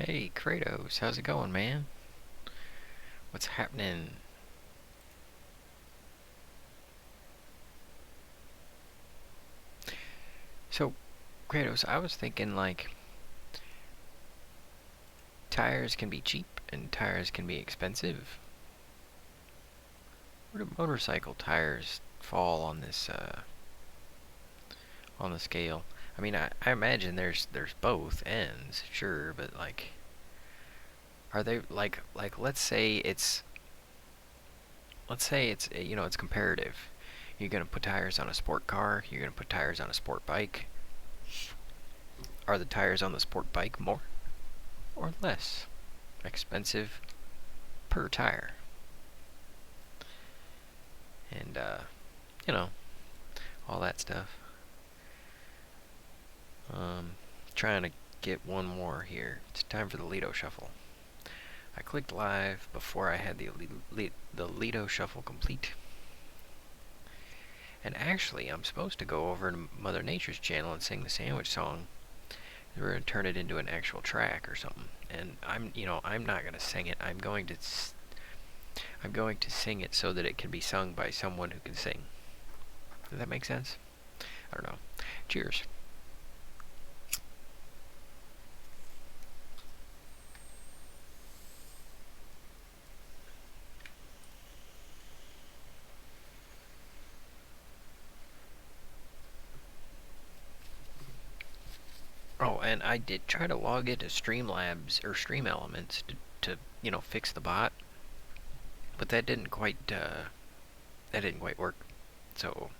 Hey, Kratos, how's it going, man? What's happening? So, Kratos, I was thinking, like, tires can be cheap and tires can be expensive. Where do motorcycle tires fall on this, on the scale? I mean, I imagine there's both ends, sure, but, like, are they, let's say it's, it's comparative. You're gonna put tires on a sport car, you're gonna put tires on a sport bike. Are the tires on the sport bike more or less expensive per tire? And, you know, all that stuff. Trying to get one more here. It's time for the Lido Shuffle. I clicked live before I had the Lido Shuffle complete. And actually, I'm supposed to go over to Mother Nature's channel and sing the sandwich song. We're going to turn it into an actual track or something. And I'm not going to sing it. I'm going to sing it so that it can be sung by someone who can sing. Does that make sense? I don't know. Cheers. Oh, and I did try to log into Streamlabs or Stream Elements to fix the bot, but that didn't quite work. So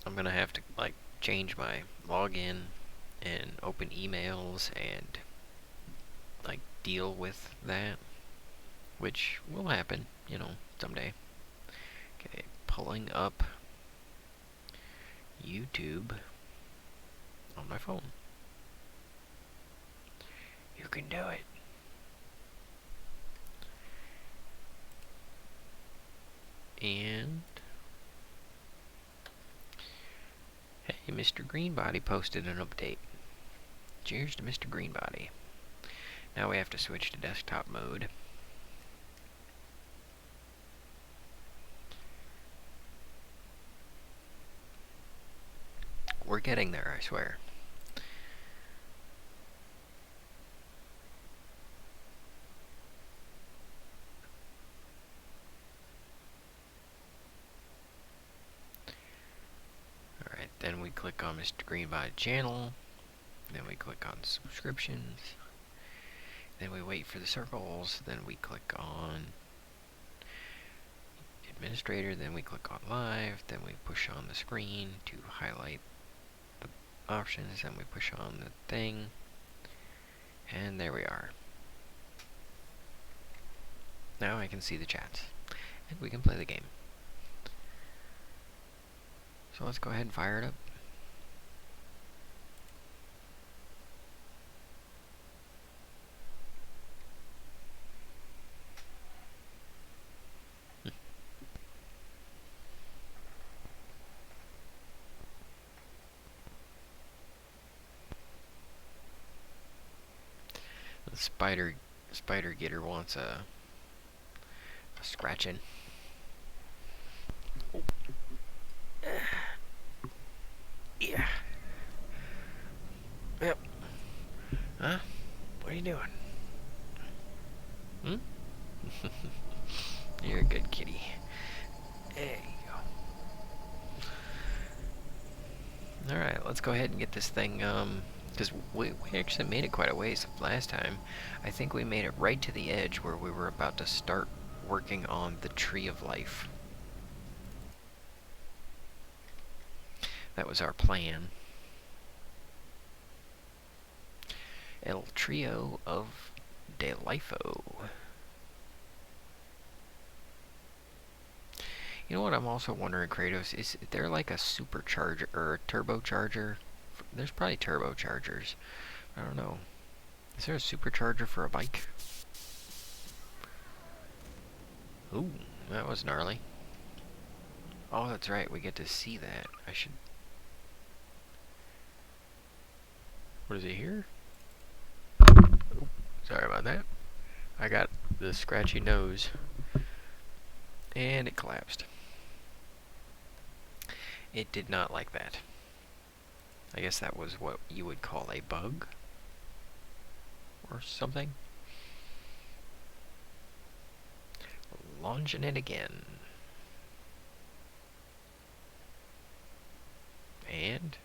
I'm gonna have to like change my login and open emails and like deal with that, which will happen, someday. Okay, pulling up YouTube on my phone. You can do it. And hey, Mr. Greenbody posted an update. Cheers to Mr. Greenbody. Now we have to switch to desktop mode. We're getting there, I swear. Alright, then we click on Mr. Greenbody channel. Then we click on subscriptions. Then we wait for the circles. Then we click on administrator. Then we click on live. Then we push on the screen to highlight the options. Then we push on the thing. And there we are. Now I can see the chats. And we can play the game. So let's go ahead and fire it up. The spider getter wants a scratching. Oh. Yeah. Yep. Huh? What are you doing? Hmm? You're a good kitty. There you go. Alright, let's go ahead and get this thing, because we actually made it quite a ways last time. I think we made it right to the edge where we were about to start working on the Tree of Life. That was our plan. El Trio of De Lifo. You know what I'm also wondering, Kratos? Is there like a supercharger or a turbocharger? There's probably turbochargers. I don't know. Is there a supercharger for a bike? Ooh, that was gnarly. Oh, that's right. We get to see that. I should... What is it here? about that. I got the scratchy nose. And it collapsed. It did not like that. I guess that was what you would call a bug? Or something? Launching it again. And...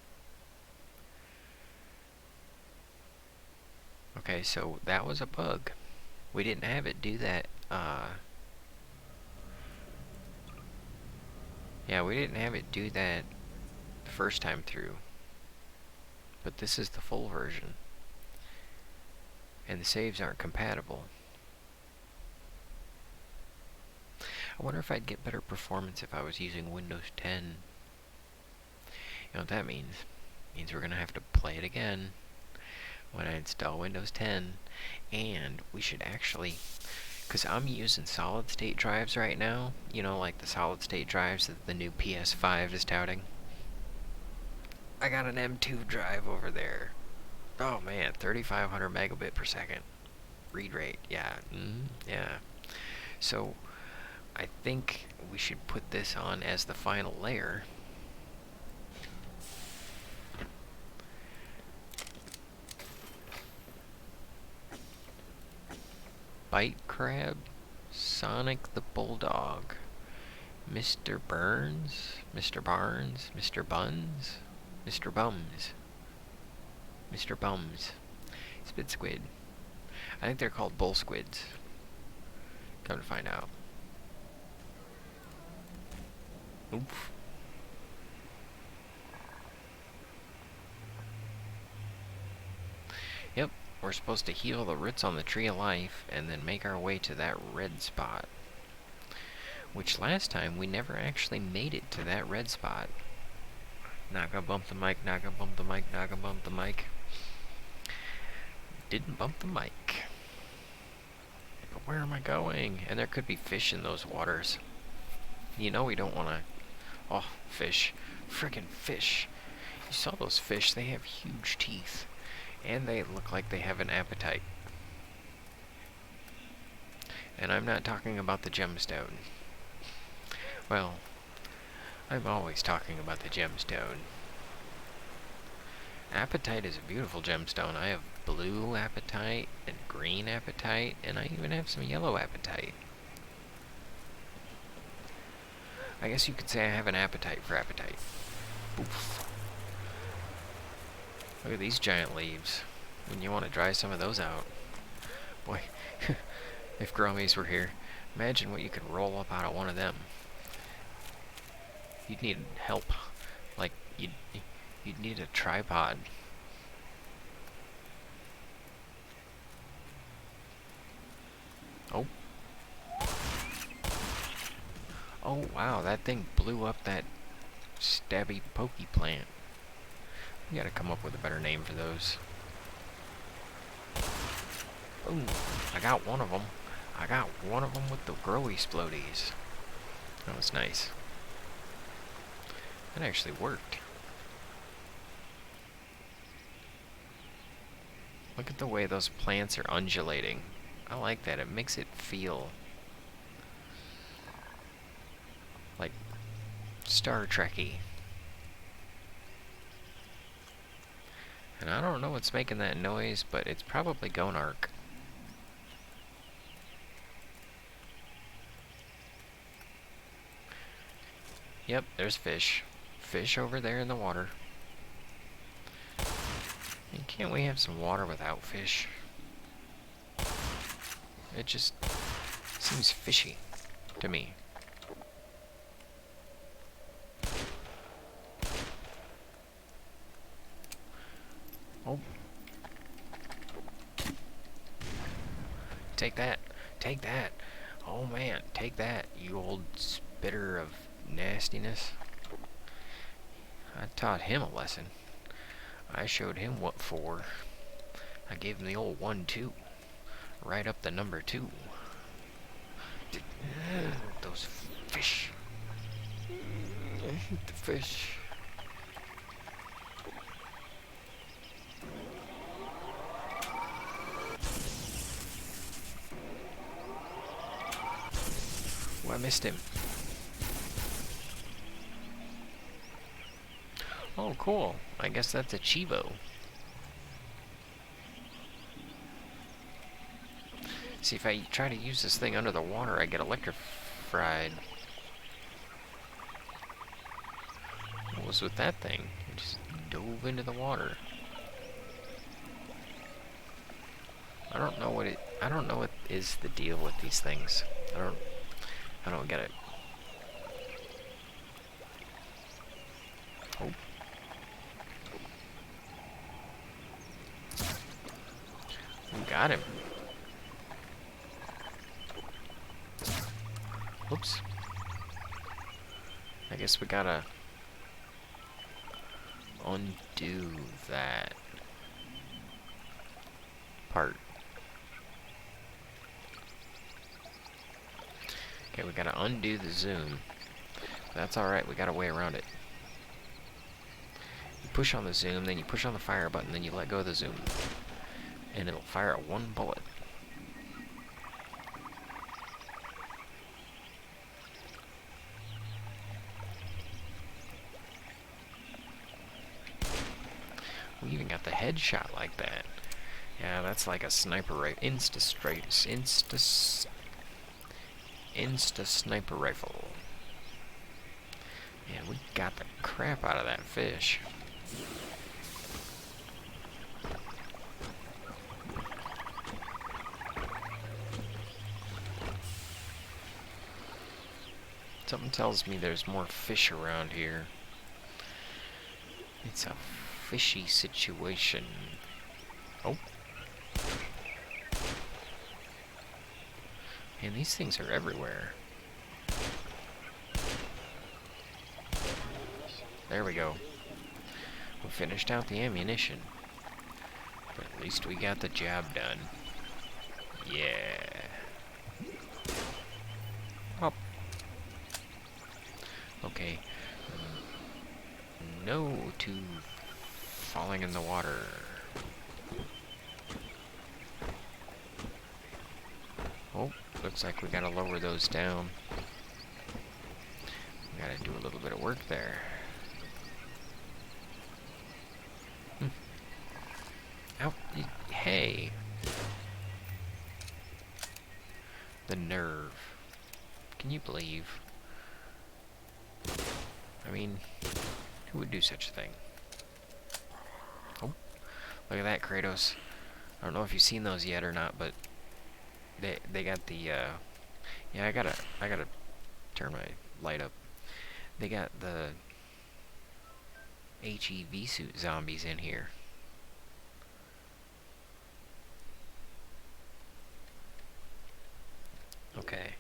okay, so that was a bug. We didn't have it do that, yeah, we didn't have it do that the first time through. But this is the full version. And the saves aren't compatible. I wonder if I'd get better performance if I was using Windows 10. You know what that means? It means we're gonna have to play it again when I install Windows 10. And we should actually... because I'm using solid state drives right now. You know, like the solid state drives that the new PS5 is touting. I got an M2 drive over there. Oh man, 3500 megabit per second. Read rate, yeah. Yeah. So, I think we should put this on as the final layer. Bite Crab, Sonic the Bulldog, Mr. Burns, Mr. Barnes, Mr. Buns, Mr. Bums, Mr. Bums, Spit Squid. I think they're called bull squids. Come to find out. Oof. Yep, we're supposed to heal the roots on the Tree of Life and then make our way to that red spot. Which last time we never actually made it to that red spot. Not gonna bump the mic, not gonna bump the mic, not gonna bump the mic. Didn't bump the mic. But where am I going? And there could be fish in those waters. You know we don't want to... oh, fish. Friggin' fish. You saw those fish, they have huge teeth. And they look like they have an appetite. And I'm not talking about the gemstone. Well, I'm always talking about the gemstone. Apatite is a beautiful gemstone. I have blue apatite and green apatite, and I even have some yellow apatite. I guess you could say I have an appetite for apatite. Oof. Look at these giant leaves. When you want to dry some of those out. Boy, if Growmiez were here, imagine what you could roll up out of one of them. You'd need help. Like, you'd need a tripod. Oh. Oh, wow, that thing blew up that stabby pokey plant. We gotta come up with a better name for those. Ooh, I got one of them. I got one of them with the Growmiez explodies. That was nice. That actually worked. Look at the way those plants are undulating. I like that. It makes it feel like Star Trek-y. And I don't know what's making that noise, but it's probably Gonarch. Yep, there's fish. Fish over there in the water. And can't we have some water without fish? It just seems fishy to me. Oh. Take that. Take that. Oh man, take that, you old spitter of nastiness. I taught him a lesson. I showed him what for. I gave him the old 1-2. Right up the number 2. Those fish. I hate the fish. I missed him. Oh, cool. I guess that's a Chivo. See, if I try to use this thing under the water, I get electrified. What was with that thing? It just dove into the water. I don't know what is the deal with these things. I don't get it. Oh. We got him. Oops. I guess we gotta undo that part. Okay, we gotta undo the zoom. That's alright, we got a way around it. You push on the zoom, then you push on the fire button, then you let go of the zoom. And it'll fire at one bullet. We even got the headshot like that. Yeah, that's like a sniper rifle. Insta sniper rifle. Man, we got the crap out of that fish. Something tells me there's more fish around here. It's a fishy situation. Oh. Man, these things are everywhere. There we go. We finished out the ammunition. But at least we got the job done. Yeah. Up. Okay. No to falling in the water. Oh, looks like we gotta lower those down. We gotta do a little bit of work there. Ow, hey. The nerve. Can you believe? I mean, who would do such a thing? Oh, look at that, Kratos. I don't know if you've seen those yet or not, but they got the yeah, I gotta turn my light up. They got the HEV suit zombies in here. Okay.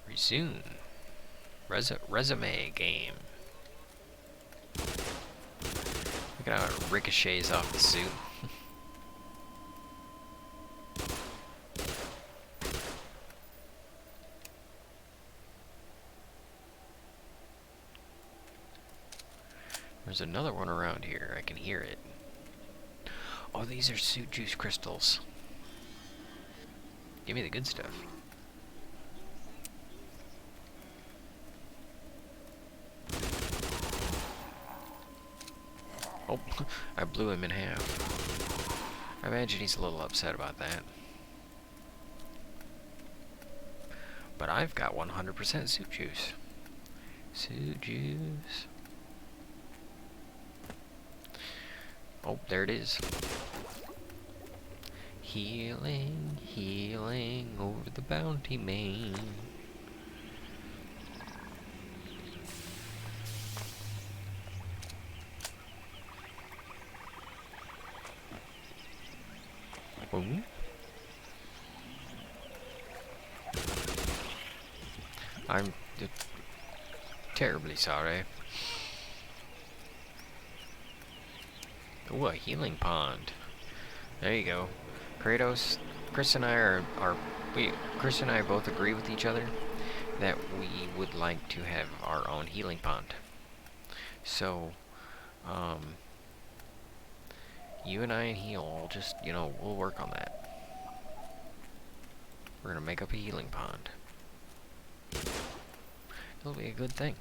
Resume. Resume game. Look at how it ricochets off the suit. There's another one around here. I can hear it. Oh, these are suit juice crystals. Give me the good stuff. Oh, I blew him in half. I imagine he's a little upset about that. But I've got 100% suit juice. Suit juice. Oh, there it is. Healing, healing over the bounty main. Ooh. I'm terribly sorry. Ooh, a healing pond. There you go. Kratos, Chris and I Chris and I both agree with each other that we would like to have our own healing pond. So, you and I and he'll all just, we'll work on that. We're gonna make up a healing pond. It'll be a good thing.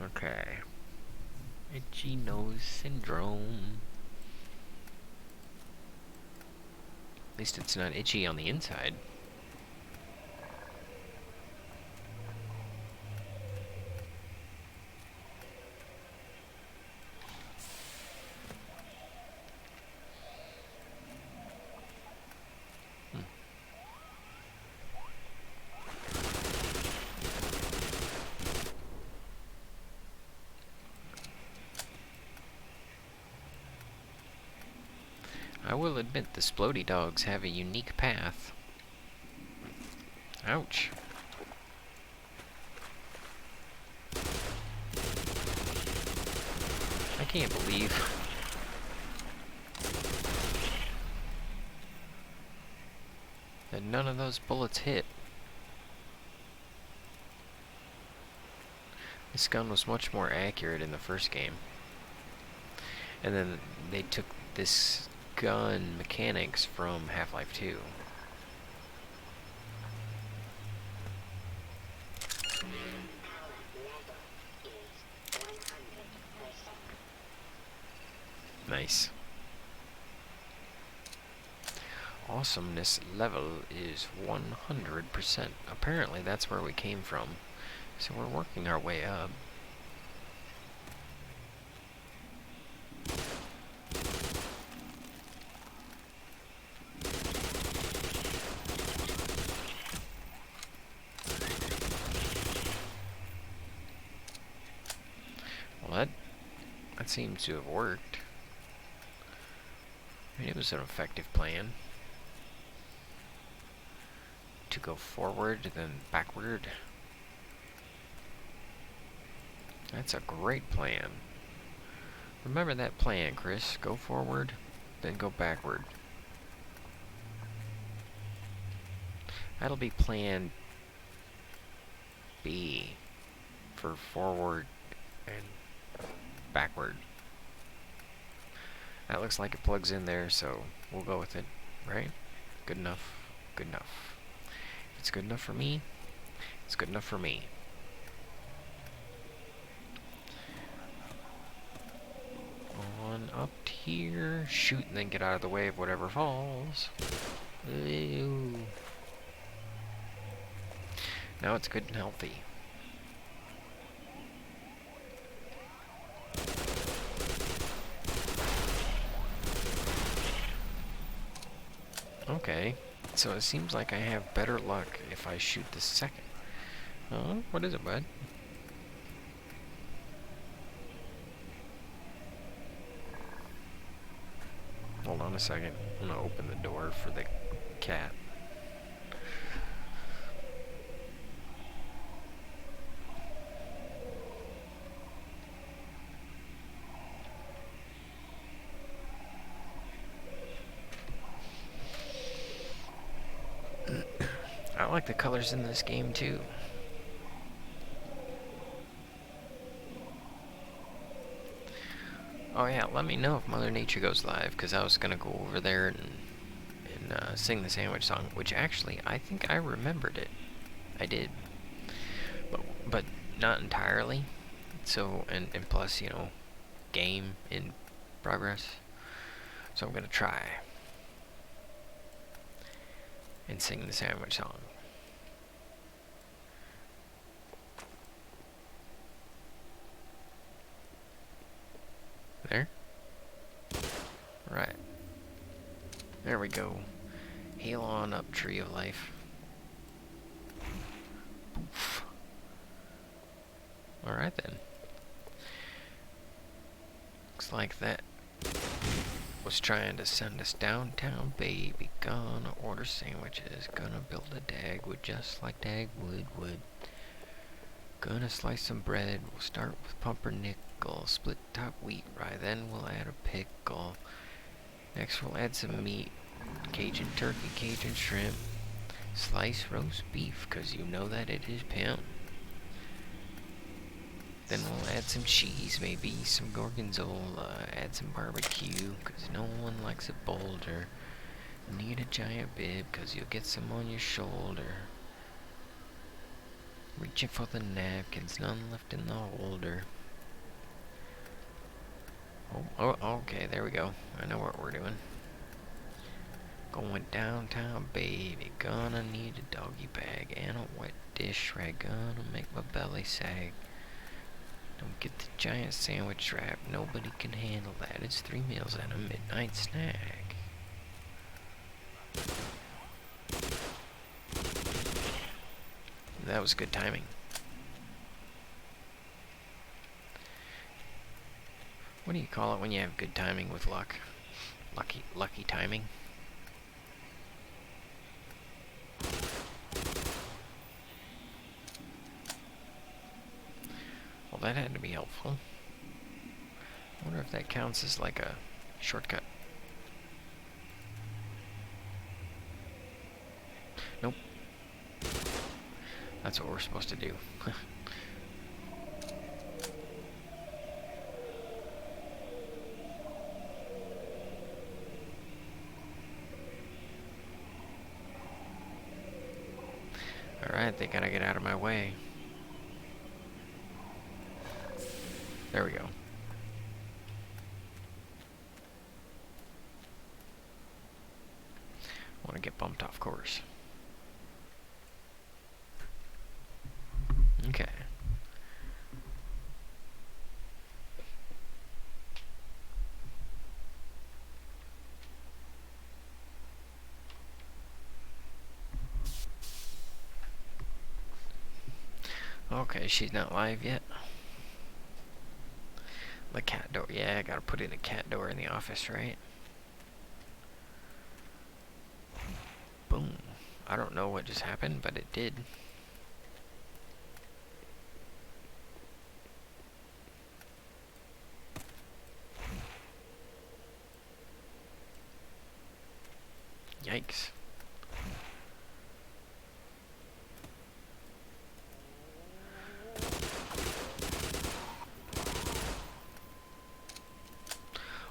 Okay. Itchy nose syndrome. At least it's not itchy on the inside. I will admit the Splody dogs have a unique path. Ouch. I can't believe that none of those bullets hit. This gun was much more accurate in the first game. And then they took this gun mechanics from Half-Life 2. Nice. Awesomeness level is 100%. Apparently that's where we came from. So we're working our way up. Well, that seems to have worked. I mean, it was an effective plan. To go forward, then backward. That's a great plan. Remember that plan, Chris. Go forward, then go backward. That'll be plan B for forward and backward. That looks like it plugs in there, so we'll go with it, right? Good enough. Good enough. If it's good enough for me, it's good enough for me. On up here, shoot, and then get out of the way of whatever falls. Ew. Now it's good and healthy. Okay, so it seems like I have better luck if I shoot the second. What is it, bud? Hold on a second. I'm gonna open the door for the cat. I like the colors in this game too. Oh yeah, let me know if Mother Nature goes live, because I was gonna go over there and sing the sandwich song, which actually I think I remembered it. I did, but not entirely. So and plus, you know, game in progress. So I'm gonna try and sing the sandwich song. There? Right. There we go. Hail on up, Tree of Life. Poof. Alright then. Looks like that was trying to send us downtown, baby. Gonna order sandwiches. Gonna build a Dagwood just like Dagwood would. Gonna slice some bread. We'll start with pumpernickel. Split top wheat rye. Then we'll add a pickle. Next we'll add some meat. Cajun turkey, Cajun shrimp. Slice roast beef, cause you know that it is pimp. Then we'll add some cheese, maybe some gorgonzola, add some barbecue, because no one likes a boulder. Need a giant bib, because you'll get some on your shoulder. Reaching for the napkins, none left in the holder. Oh, okay, there we go. I know what we're doing. Going downtown, baby. Gonna need a doggy bag and a wet dish rag. Gonna make my belly sag. Don't get the giant sandwich wrap. Nobody can handle that. It's 3 meals and a midnight snack. That was good timing. What do you call it when you have good timing with luck? Lucky timing? Well, that had to be helpful. I wonder if that counts as like a shortcut. Nope. That's what we're supposed to do. Alright, they gotta get out of my way. There we go. Want to get bumped off course. Okay. Okay, she's not live yet. The cat door. Yeah, I gotta put in a cat door in the office, right? Boom. I don't know what just happened, but it did. Yikes.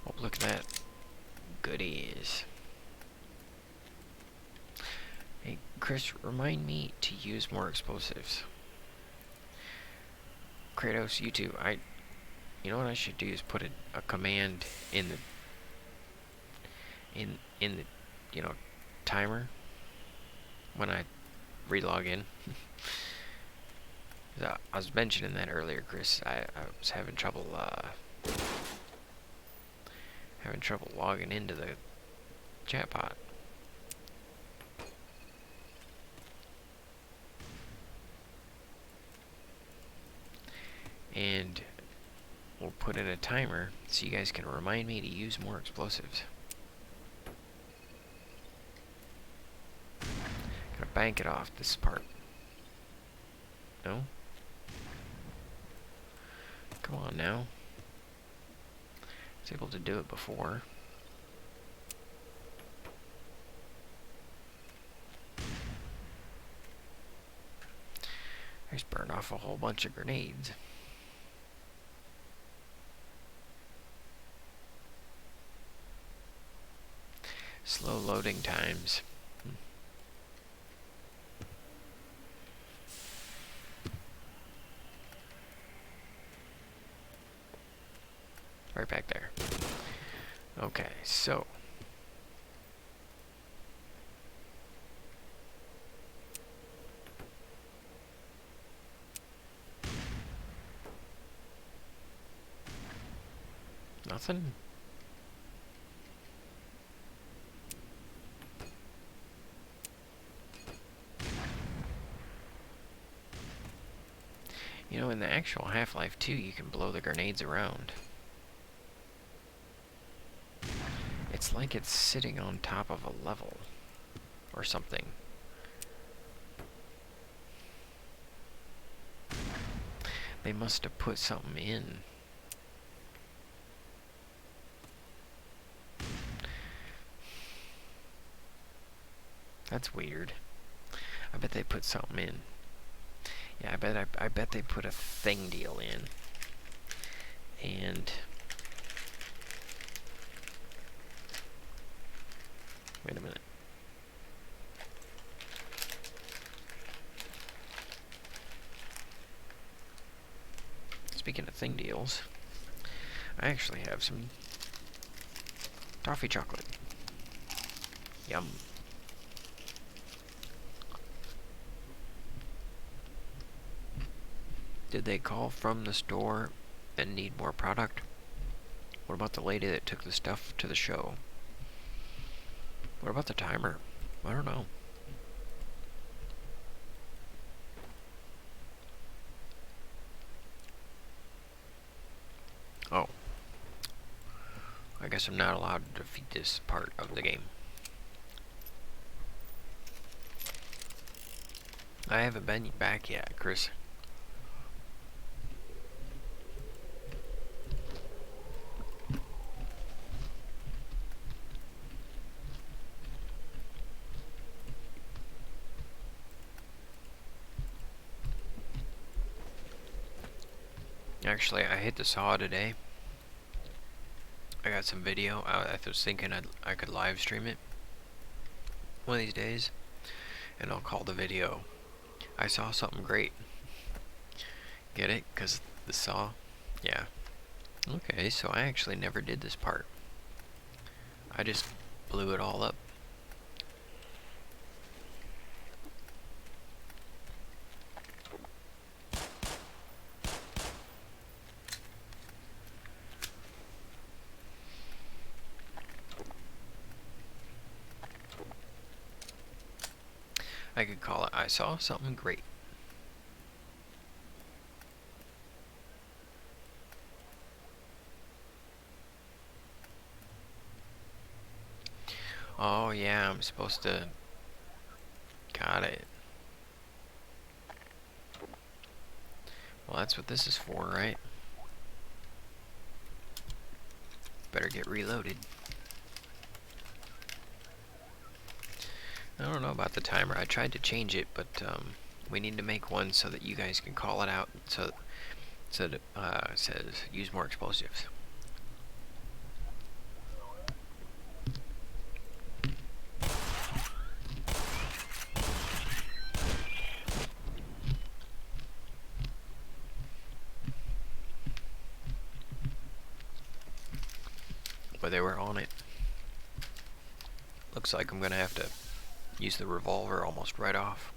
Oh, look at that. Goodies. Hey, Chris, remind me to use more explosives. Kratos, you too. You know what I should do is put a command in the timer when I relog in. I was mentioning that earlier, Chris. I was having trouble logging into the chatbot. And we'll put in a timer so you guys can remind me to use more explosives. Gotta bank it off this part. No? Come on now. I was able to do it before. I just burned off a whole bunch of grenades. Slow loading times. Right back there. Okay, so nothing. You know, in the actual Half-Life 2, you can blow the grenades around. It's like it's sitting on top of a level or something. They must have put something in. That's weird. I bet they put something in. Yeah, I bet they put a thing deal in. And wait a minute. Speaking of thing deals, I actually have some toffee chocolate. Yum. Did they call from the store and need more product? What about the lady that took the stuff to the show? What about the timer? I don't know. Oh. I guess I'm not allowed to defeat this part of the game. I haven't been back yet, Chris. Actually, I hit the saw today. I got some video. I was thinking I could live stream it one of these days, and I'll call the video "I saw something great." Get it? 'Cause the saw? Yeah. Okay, so I actually never did this part. I just blew it all up. I could call it "I saw something great." Oh yeah, I'm supposed to... Got it. Well, that's what this is for, right? Better get reloaded. I don't know about the timer. I tried to change it, but we need to make one so that you guys can call it out. So that it says use more explosives. But they were on it. Looks like I'm gonna have to use the revolver almost right off.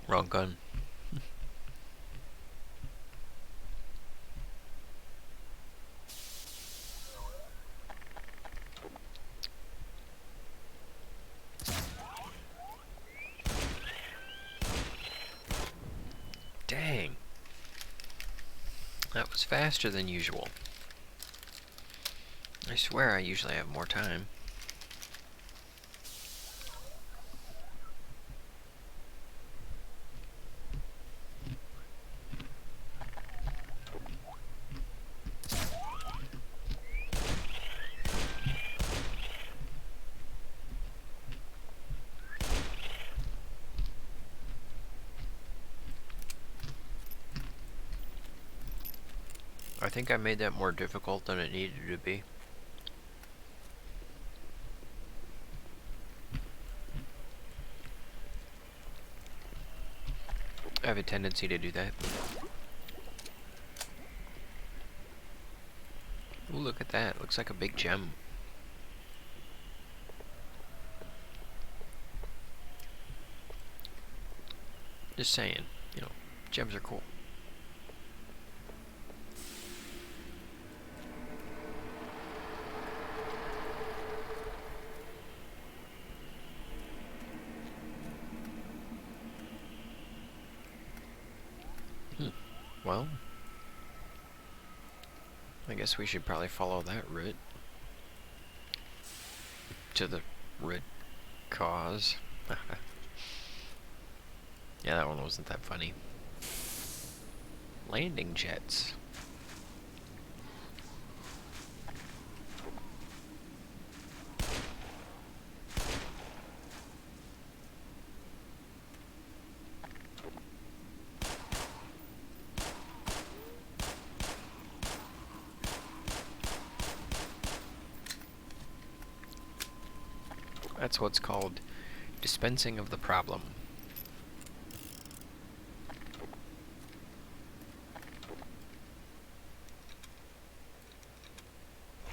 Wrong gun. Dang. That was faster than usual. I swear I usually have more time. I think I made that more difficult than it needed to be. I have a tendency to do that. Ooh, look at that. Looks like a big gem. Just saying, you know, gems are cool. Well, I guess we should probably follow that route to the root cause. Yeah, that one wasn't that funny. Landing jets. That's what's called dispensing of the problem.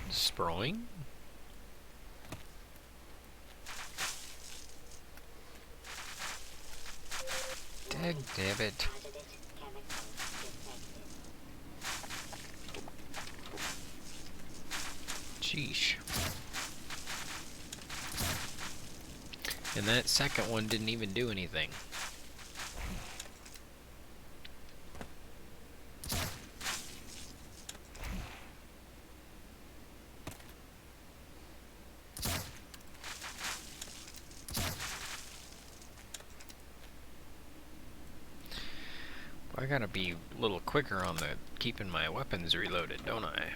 Sproing? Dagnabbit. Sheesh. And that second one didn't even do anything. I gotta be a little quicker on the keeping my weapons reloaded, don't I?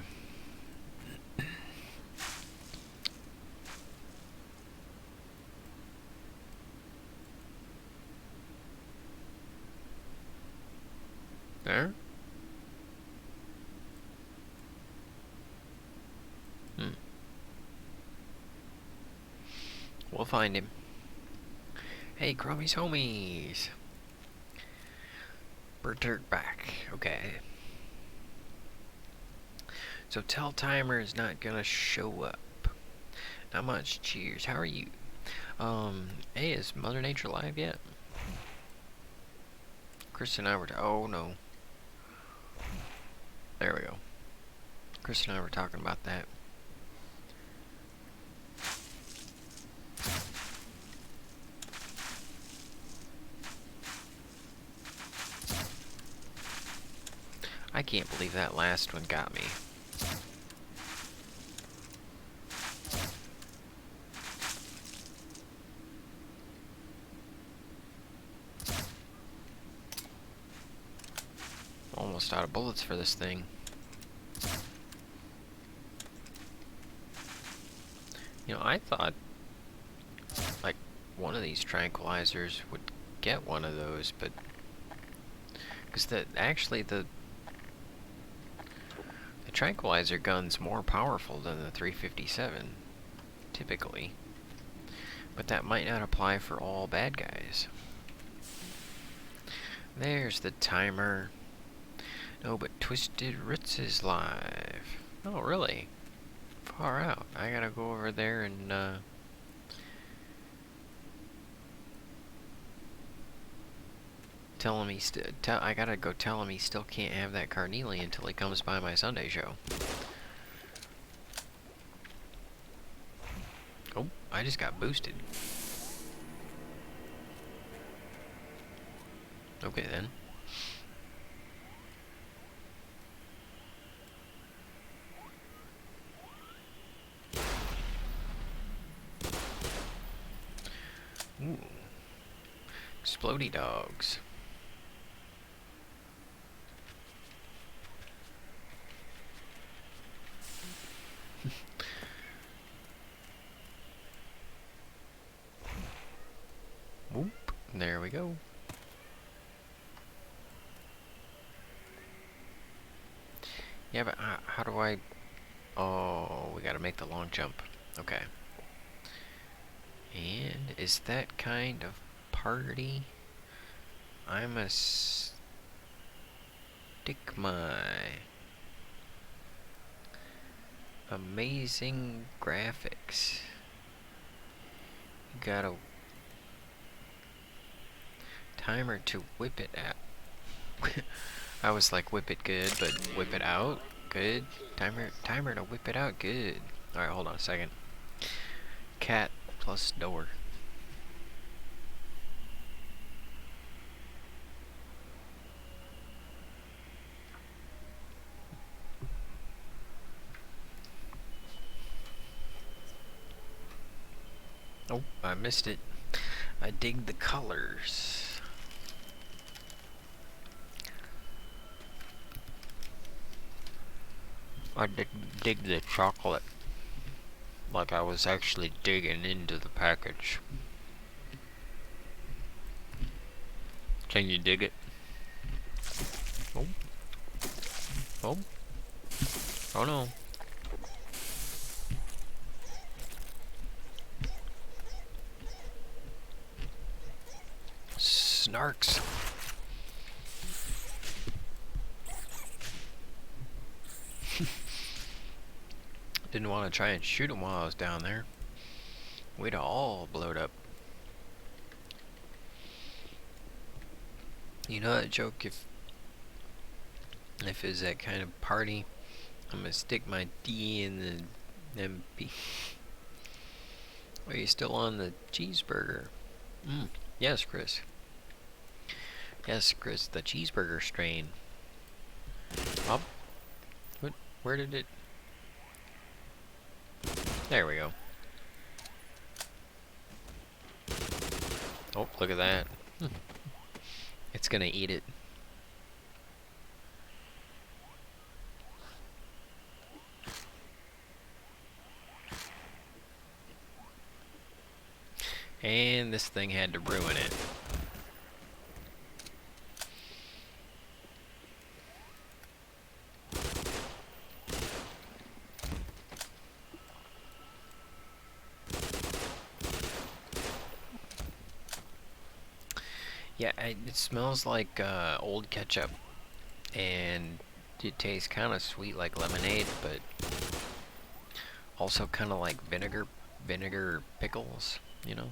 There? We'll find him. Hey, Growmiez, Homiez! Berserk back. Okay. So tell Timer is not gonna show up. Not much. Cheers. How are you? Hey, is Mother Nature live yet? Chris and I were oh no. There we go. Chris and I were talking about that. I can't believe that last one got me. Almost out of bullets for this thing. You know, I thought like one of these tranquilizers would get one of those, but because actually the tranquilizer gun's more powerful than the 357 typically, but that might not apply for all bad guys. There's the Timer. No, but Twisted Roots is live. Oh, really? Far out. I gotta go over there and, tell him he I gotta go tell him he still can't have that carnelian until he comes by my Sunday show. Oh, I just got boosted. Okay, then. Ooh. Explodey dogs. Whoop. There we go. Yeah, but how do I... Oh, we gotta make the long jump. Okay. And is that kind of party? I'm a stick my amazing graphics. You got a timer to whip it out. I was like, whip it good, but whip it out good. Timer to whip it out good. All right, hold on a second. Cat plus door. Oh, I missed it. I dig the colors. I dig the chocolate. Like I was actually digging into the package. Can you dig it? Oh. Oh. Oh no. snarks. Didn't want to try and shoot him while I was down there. We'd all blowed up. You know that joke, if it's that kind of party, I'm gonna stick my D in the MP. Are you still on the cheeseburger? Yes, Chris. Yes, Chris, the cheeseburger strain. Oh, where did it? There we go. Oh, look at that. It's gonna eat it. And this thing had to ruin it. Yeah, it smells like old ketchup, and it tastes kind of sweet like lemonade, but also kind of like vinegar pickles, you know?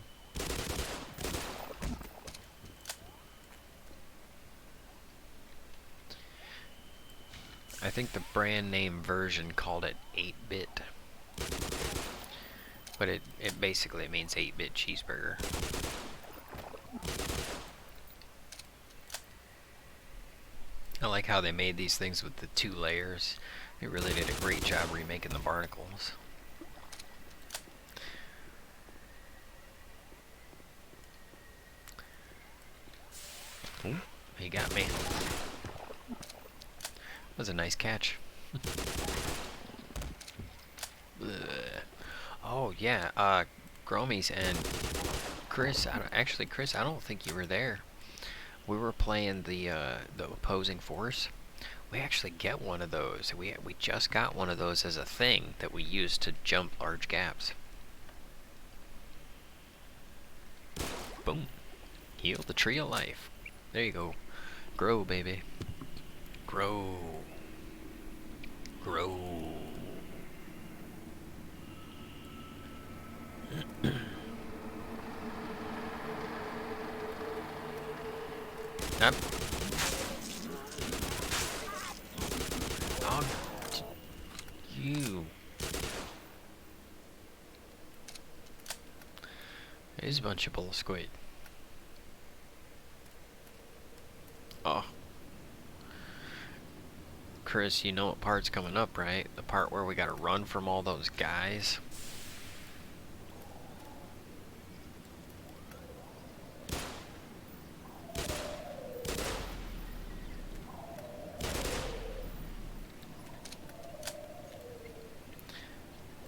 I think the brand name version called it 8-bit, but it basically means 8-bit cheeseburger. I like how they made these things with the 2 layers. They really did a great job remaking the barnacles. Ooh, he got me. That was a nice catch. Oh yeah, Growmiez and Chris. Chris, I don't think you were there. We were playing the opposing force. We actually get one of those. We just got one of those as a thing that we use to jump large gaps. Boom. Heal the tree of life. There you go. Grow, baby. Grow. Grow. Up. Oh, you. There's a bunch of bull squid. Oh. Chris, you know what part's coming up, right? The part where we gotta run from all those guys.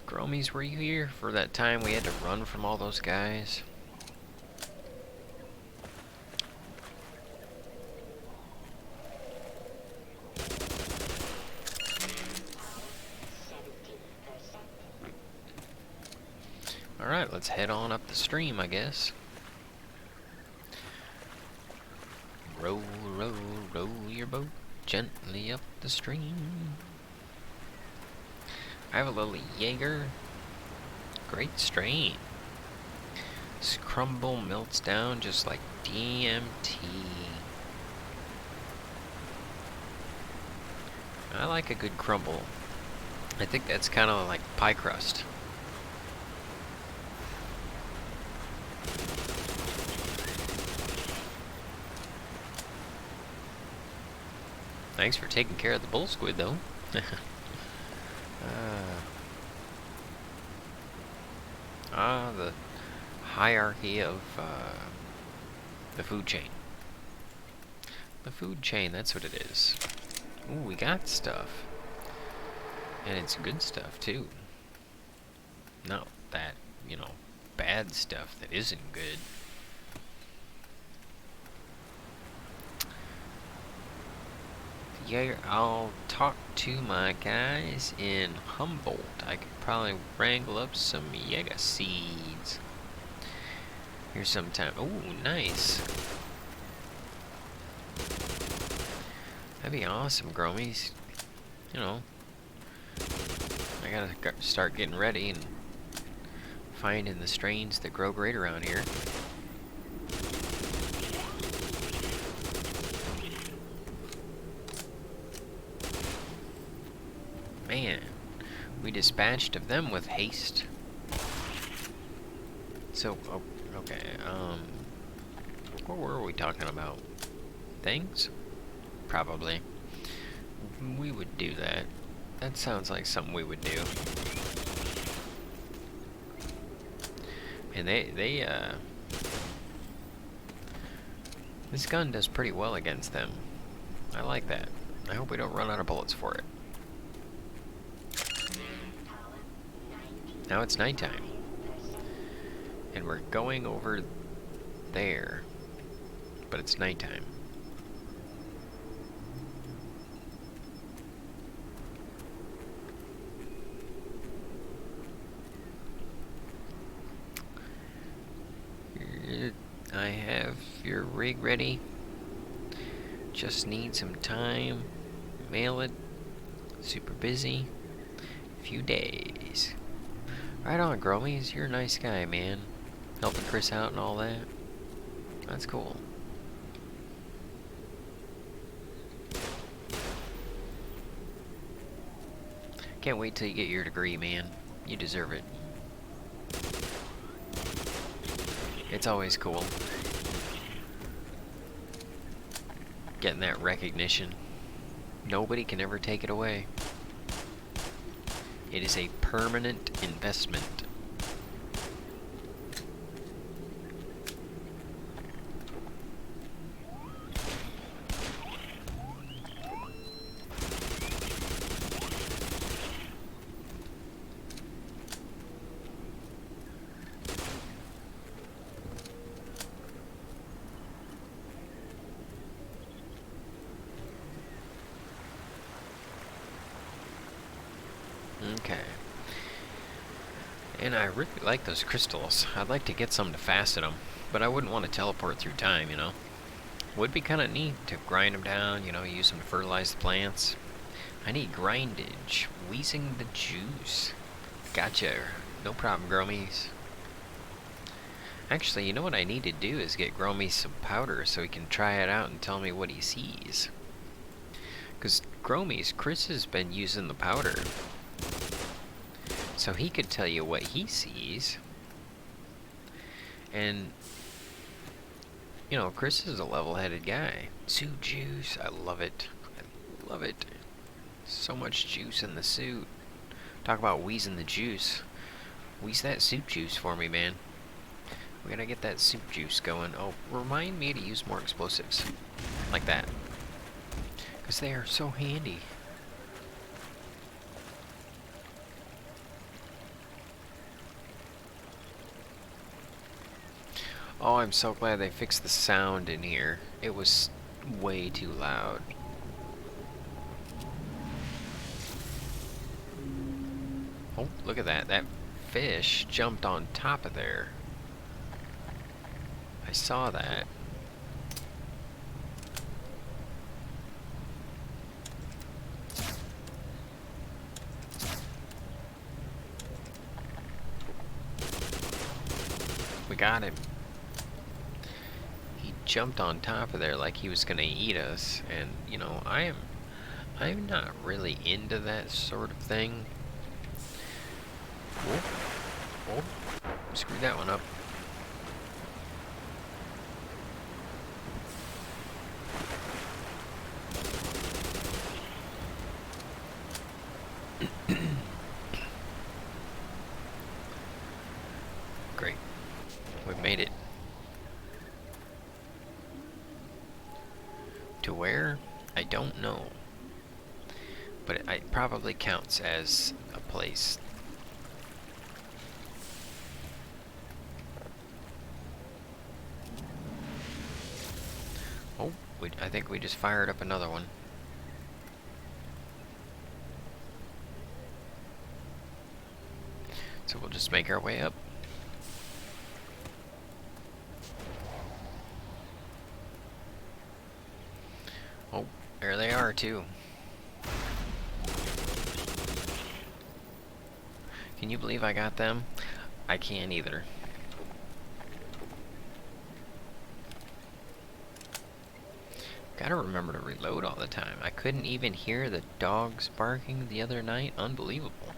Growmiez, were you here for that time we had to run from all those guys? Alright, let's head on up the stream, I guess. Row, row, row your boat gently up the stream. I have a little Jaeger. Great strain. This crumble melts down just like DMT. I like a good crumble. I think that's kind of like pie crust. Thanks for taking care of the bull squid, though. The hierarchy of the food chain. The food chain, that's what it is. Ooh, we got stuff. And it's good stuff, too. Not that, you know, bad stuff that isn't good. Yeah, I'll talk to my guys in Humboldt. I could probably wrangle up some Jaeger seeds. Here's some time. Oh, nice. That'd be awesome, Growmiez. You know, I gotta start getting ready and finding the strains that grow great around here. Man, we dispatched of them with haste. So, oh, okay, what were we talking about? Things? Probably. We would do that. That sounds like something we would do. And this gun does pretty well against them. I like that. I hope we don't run out of bullets for it. Now it's nighttime. And we're going over there. But it's nighttime. I have your rig ready. Just need some time. Mail it. Super busy. Few days. Right on, Growmiez. You're a nice guy, man. Helping Chris out and all that. That's cool. Can't wait till you get your degree, man. You deserve it. It's always cool getting that recognition. Nobody can ever take it away. It is a permanent investment. Okay. And I really like those crystals. I'd like to get some to facet them, but I wouldn't want to teleport through time, you know? Would be kind of neat to grind them down, you know, use them to fertilize the plants. I need grindage. Wheezing the juice. Gotcha. No problem, Growmiez. Actually, you know what I need to do is get Growmiez some powder so he can try it out and tell me what he sees. Because Growmiez, Chris has been using the powder. So he could tell you what he sees. And, you know, Chris is a level-headed guy. Suit juice, I love it. I love it. So much juice in the suit. Talk about wheezing the juice. Wheeze that soup juice for me, man. We gotta get that soup juice going. Oh, remind me to use more explosives. Like that. Because they are so handy. Oh, I'm so glad they fixed the sound in here. It was way too loud. Oh, look at that. That fish jumped on top of there. I saw that. We got him. He jumped on top of there like he was gonna eat us, and you know, I'm not really into that sort of thing. Oh, oh, screwed that one up. Great. We made it. To where? I don't know. But it probably counts as a place. Oh, I think we just fired up another one. So we'll just make our way up. Oh, there they are. too. Can you believe I got them? I can't either. Gotta remember to reload all the time. I couldn't even hear the dogs barking the other night. Unbelievable.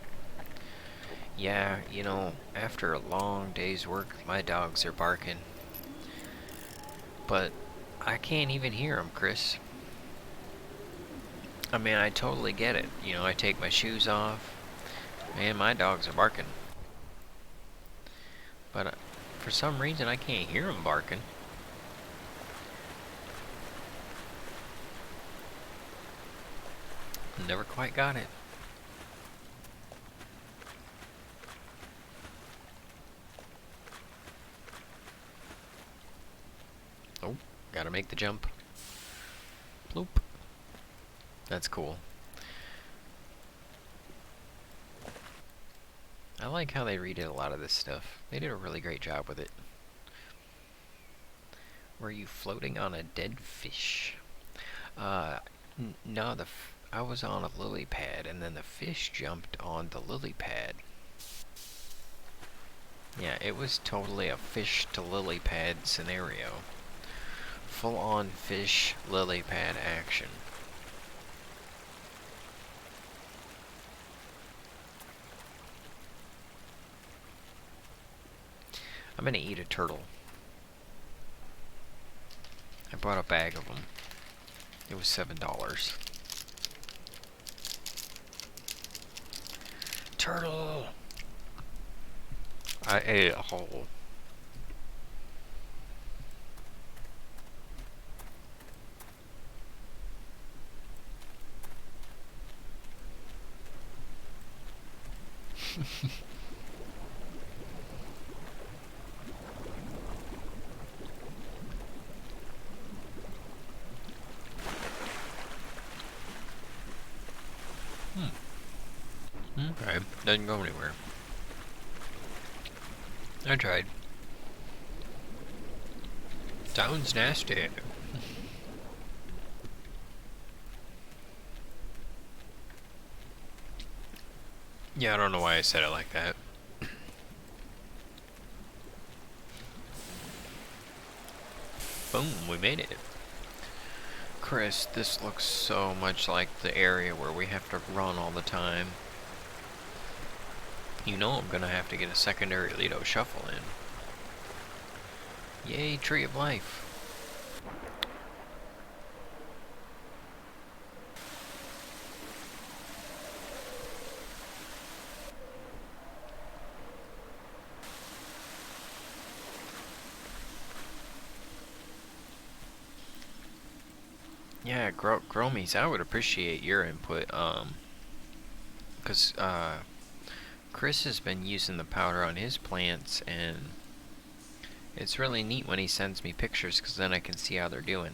Yeah, you know, after a long day's work, my dogs are barking. But I can't even hear them, Chris. I mean, I totally get it. You know, I take my shoes off, and my dogs are barking. But for some reason, I can't hear them barking. Never quite got it. Oh, gotta make the jump. Bloop. That's cool. I like how they redid a lot of this stuff. They did a really great job with it. Were you floating on a dead fish? No, I was on a lily pad, and then the fish jumped on the lily pad. Yeah, it was totally a fish to lily pad scenario. Full on fish lily pad action. I'm gonna eat a turtle. I bought a bag of them. It was $7. Turtle! I ate a whole. Okay, doesn't go anywhere. I tried. Sounds nasty. Yeah, I don't know why I said it like that. Boom, we made it. Chris, this looks so much like the area where we have to run all the time. You know I'm gonna have to get a secondary Lido shuffle in. Yay, Tree of Life. Yeah, Growmiez, I would appreciate your input, because, Chris has been using the powder on his plants, and it's really neat when he sends me pictures, because then I can see how they're doing.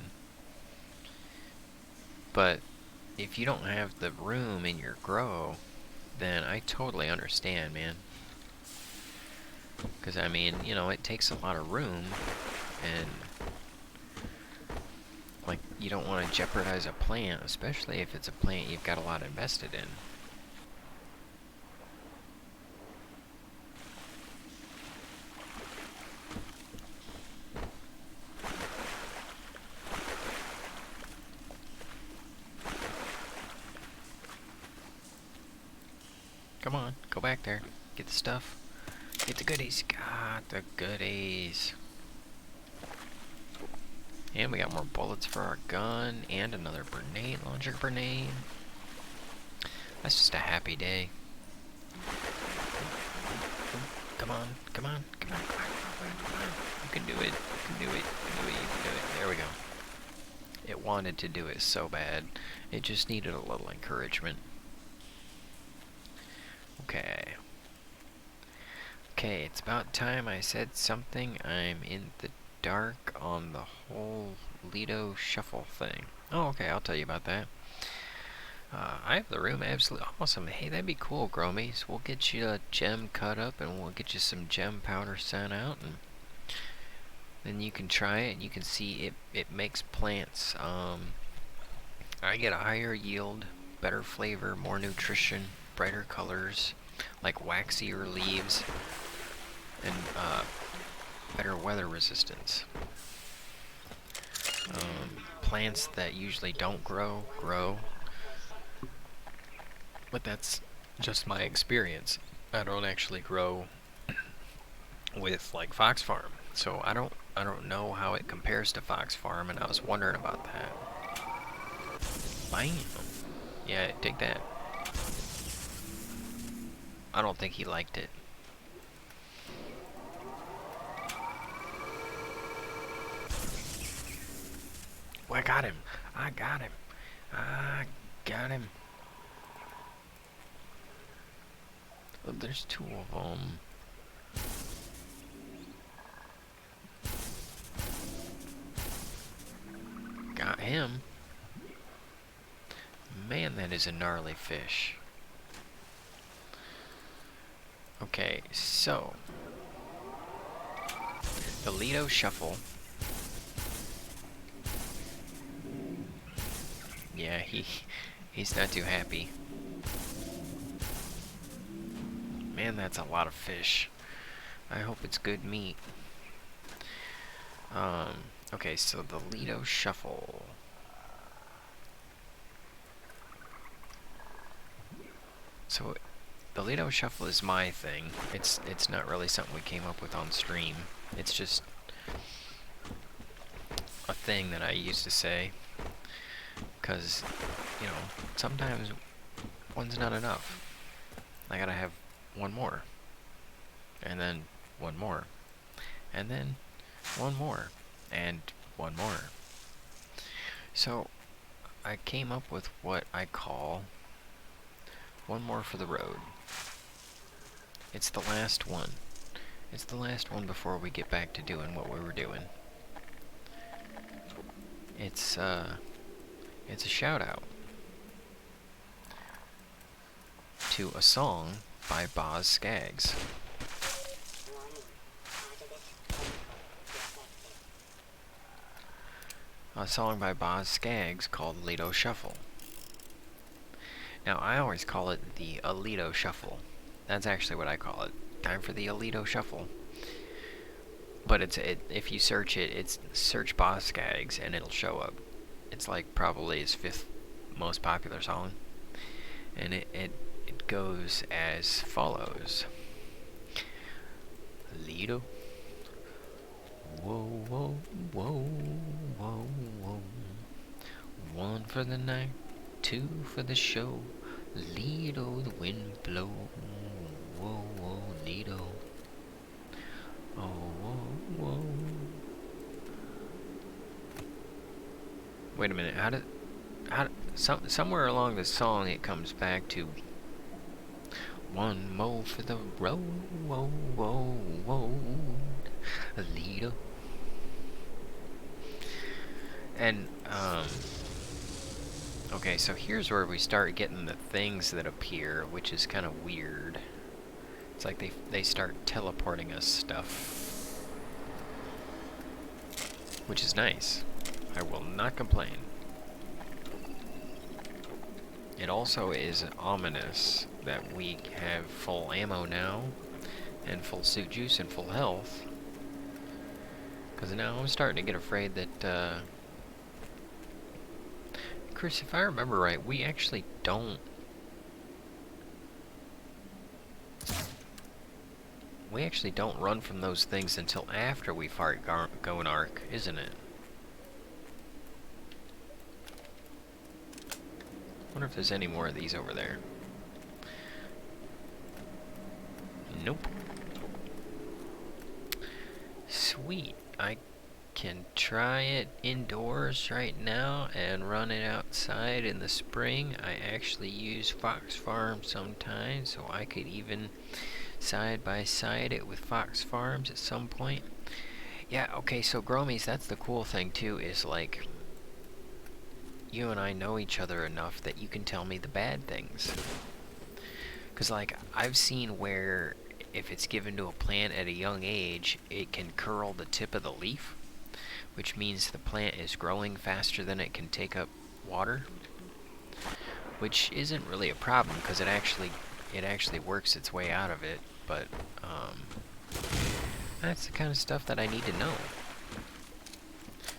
But if you don't have the room in your grow, then I totally understand, man. Because, I mean, you know, it takes a lot of room, and like, you don't want to jeopardize a plant, especially if it's a plant you've got a lot invested in. Come on, go back there. Get the stuff. Get the goodies. Got the goodies. And we got more bullets for our gun, and another grenade launcher grenade. That's just a happy day. Come on, come on, come on, come on, come on, come on. You can do it, you can do it, you can do it, you can do it. There we go. It wanted to do it so bad. It just needed a little encouragement. Okay. Okay, it's about time I said something. I'm in the dark on the whole Lido shuffle thing. Oh, okay, I'll tell you about that. I have the room absolutely awesome. Hey, that'd be cool, Growmiez. We'll get you a gem cut up, and we'll get you some gem powder sent out, and then you can try it, and you can see it makes plants, I get a higher yield, better flavor, more nutrition, brighter colors, like waxier leaves, and better weather resistance. Plants that usually don't grow, but that's just my experience. I don't actually grow with like Fox Farm, so I don't know how it compares to Fox Farm, and I was wondering about that. Bam! Yeah, dig that. I don't think he liked it. Oh, I got him. I got him. I got him. Oh, there's two of them. Got him. Man, that is a gnarly fish. Okay, so the Lido Shuffle. Yeah, he's not too happy. Man, that's a lot of fish. I hope it's good meat. Okay, so the Lido Shuffle. So the Lido Shuffle is my thing. It's not really something we came up with on stream. It's just a thing that I used to say. Because, you know, sometimes one's not enough. I gotta have one more. And then one more. And then one more. And one more. So, I came up with what I call one more for the road. It's the last one. It's the last one before we get back to doing what we were doing. It's a shout out to a song by Boz Scaggs. A song by Boz Scaggs called Lido Shuffle. Now, I always call it the Alito Shuffle. That's actually what I call it. Time for the Alito Shuffle. But if you search it, it's search Boz Scaggs and it'll show up. It's like probably his 5th most popular song. And it goes as follows. Lido. Whoa, whoa, whoa, whoa, whoa. 1 for the night, 2 for the show. Lido, the wind blow. Whoa, whoa, Lido. Oh, whoa, whoa. Wait a minute. Somewhere along the song it comes back to 1 more for the road. Whoa, whoa, whoa. Lido. And okay, so here's where we start getting the things that appear, which is kind of weird. It's like they start teleporting us stuff, which is nice. I will not complain. It also is ominous that we have full ammo now, and full suit juice and full health. Because now I'm starting to get afraid that, Chris, if I remember right, we actually don't... We actually don't run from those things until after we fight Gonark, isn't it? Wonder if there's any more of these over there. Nope. Sweet. I can try it indoors right now and run it outside in the spring. I actually use Fox Farm sometimes, so I could even side by side it with Fox Farms at some point. Yeah, okay, so Growmiez, that's the cool thing too, is like you and I know each other enough that you can tell me the bad things. Because like I've seen where if it's given to a plant at a young age, it can curl the tip of the leaf, which means the plant is growing faster than it can take up water. which isn't really a problem because it actually works its way out of it. But that's the kind of stuff that I need to know,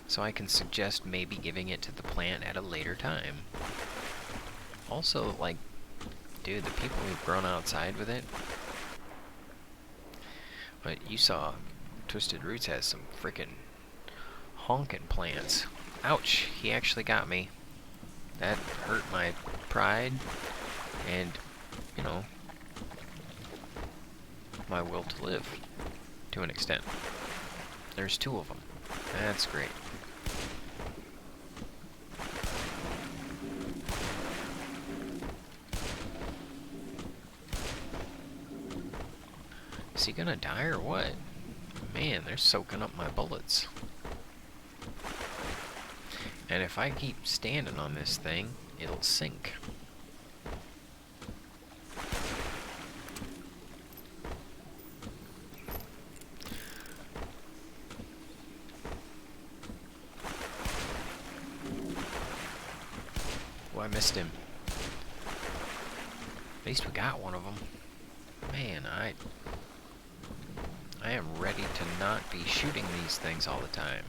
so I can suggest maybe giving it to the plant at a later time. Also, like, dude, the people who've grown outside with it. But you saw Twisted Roots has some frickin' honkin' plants. Ouch, he actually got me. That hurt my pride and, you know, my will to live to an extent. There's 2 of them. That's great. Is he gonna die or what? Man, they're soaking up my bullets. And if I keep standing on this thing, it'll sink. Oh, I missed him. At least we got one of them. Man, I am ready to not be shooting these things all the time.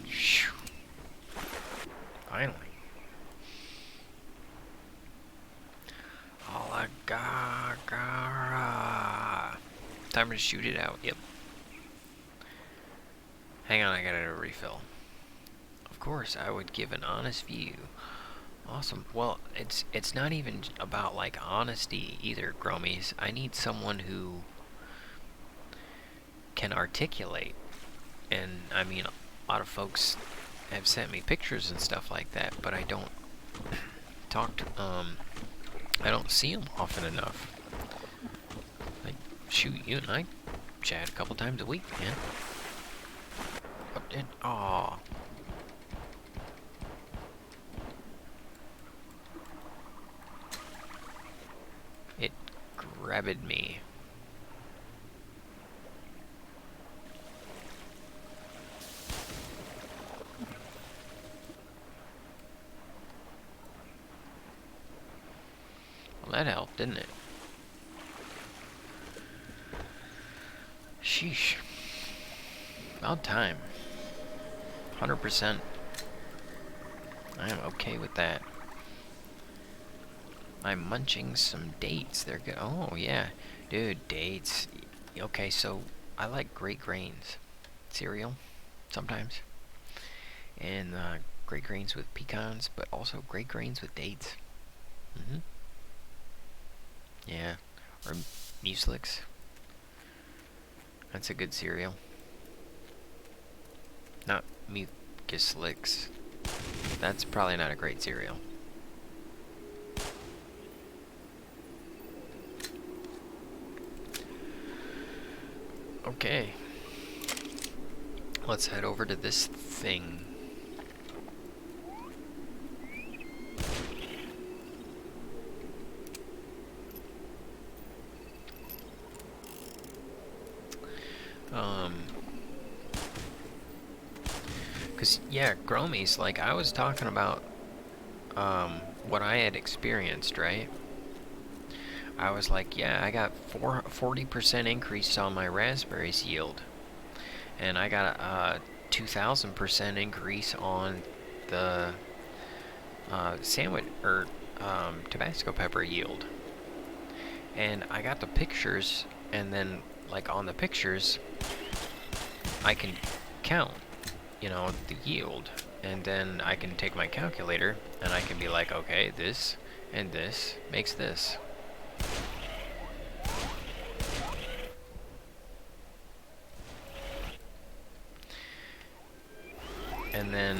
Phew. Finally. All I got. Time to shoot it out. Yep. Hang on, I gotta refill. Of course, I would give an honest view. Awesome. Well, it's not even about like honesty either, Growmiez. I need someone who can articulate. And I mean, a lot of folks have sent me pictures and stuff like that, but I don't talk to I don't see them often enough. Like, shoot, you and I chat a couple times a week, man. What did? Aw. It grabbed me. Well, that helped, didn't it? Sheesh. About time. 100%. I am okay with that. I'm munching some dates. They're good. Oh, yeah. Dude, dates. Okay, so I like Great Grains cereal sometimes. And Great Grains with pecans, but also Great Grains with dates. Yeah. Or Mueslix. That's a good cereal. Not Mucislix. That's probably not a great cereal. Okay. Let's head over to this thing. Cause yeah, Growmiez, like I was talking about what I had experienced, right? I was like, yeah, I got 40% increase on my raspberries yield, and I got a 2,000% increase on the sandwich or Tabasco pepper yield. And I got the pictures, and then like on the pictures, I can count, you know, the yield, and then I can take my calculator and I can be like, okay, this and this makes this. And then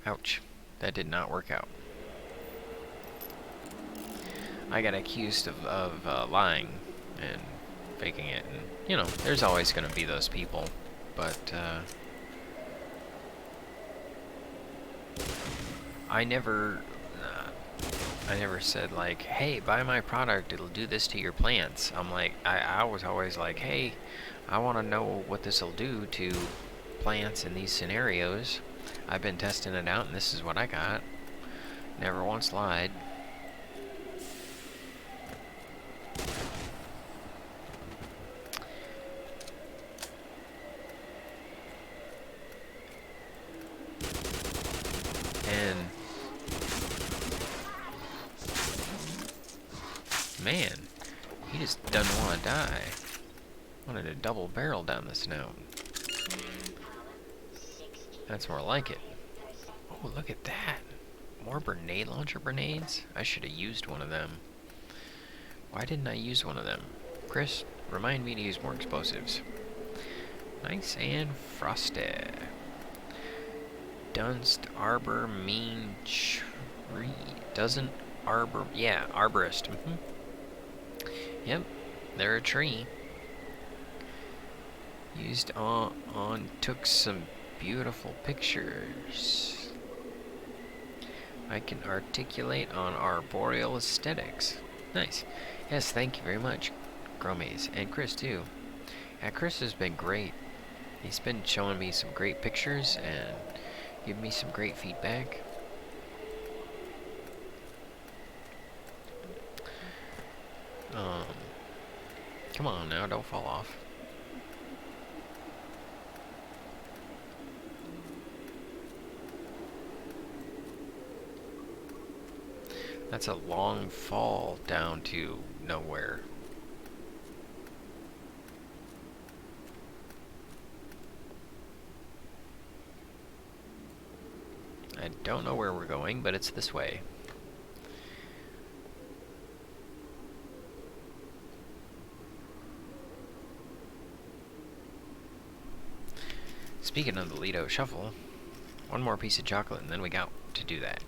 ouch, that did not work out. I got accused of lying and faking it, and you know, there's always going to be those people, but I never I never said like, hey, buy my product, it'll do this to your plants. I'm like, I was always like, hey, I want to know what this will do to plants in these scenarios. I've been testing it out and this is what I got. Never once lied. And man, he just doesn't want to die. Wanted to double barrel down the snout. That's more like it. Oh, look at that. More grenade launcher grenades? I should have used one of them. Why didn't I use one of them? Chris, remind me to use more explosives. Nice and frosty. Dunst arbor mean tree. Doesn't arbor... Yeah, arborist. Yep, they're a tree. Used on took some beautiful pictures. I can articulate on arboreal aesthetics. Nice. Yes, thank you very much, Growmiez. And Chris, too. Yeah, Chris has been great. He's been showing me some great pictures and giving me some great feedback. Come on now, don't fall off. That's a long fall down to nowhere. I don't know where we're going, but it's this way. Speaking of the Lido Shuffle, one more piece of chocolate and then we got to do that.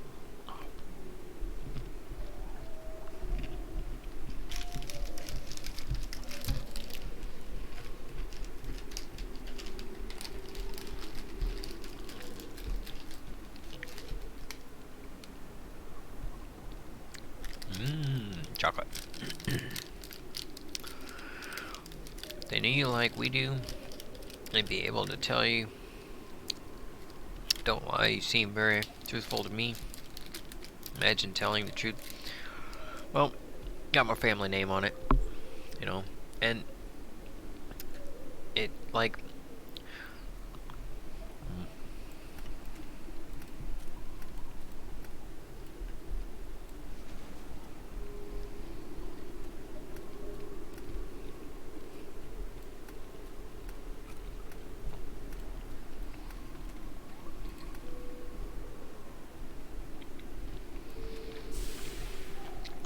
Chocolate. If they knew you like we do, they'd be able to tell you. Don't lie, you seem very truthful to me. Imagine telling the truth. Well, got my family name on it, you know, and it, like,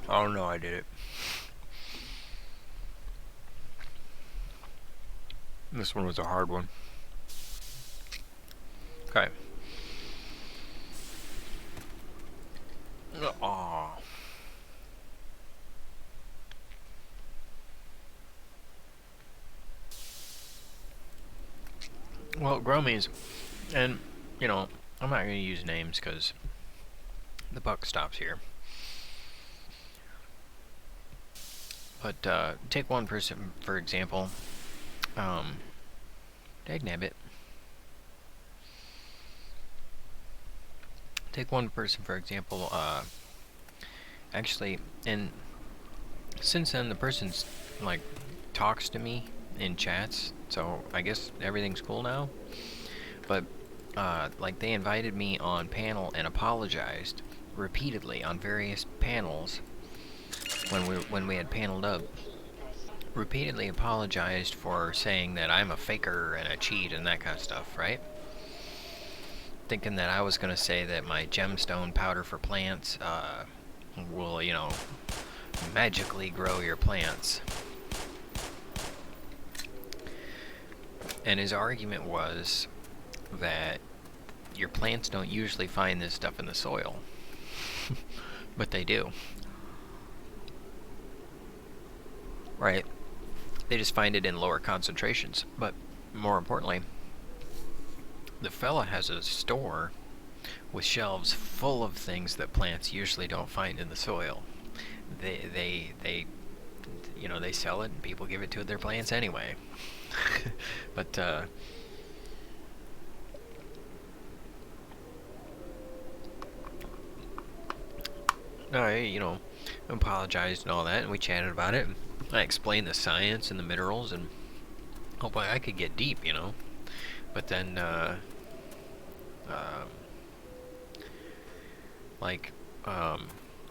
oh no, I did it. This one was a hard one. Okay. Aww. Well, Growmiez, and, you know, I'm not going to use names because the buck stops here. But, take one person, for example. Dagnabbit. Take one person, for example, actually, and since then the person's, like, talks to me in chats, so I guess everything's cool now. But, like, they invited me on panel and apologized repeatedly on various panels when we had paneled up. Repeatedly apologized for saying that I'm a faker and a cheat and that kind of stuff, right? Thinking that I was going to say that my gemstone powder for plants will, you know, magically grow your plants. And his argument was that your plants don't usually find this stuff in the soil. But they do. Right? They just find it in lower concentrations. But more importantly, the fella has a store with shelves full of things that plants usually don't find in the soil. They you know, they sell it and people give it to their plants anyway. But I, you know, apologized and all that, and we chatted about it. And I explained the science and the minerals, and oh boy, I could get deep, you know. But then, um, like,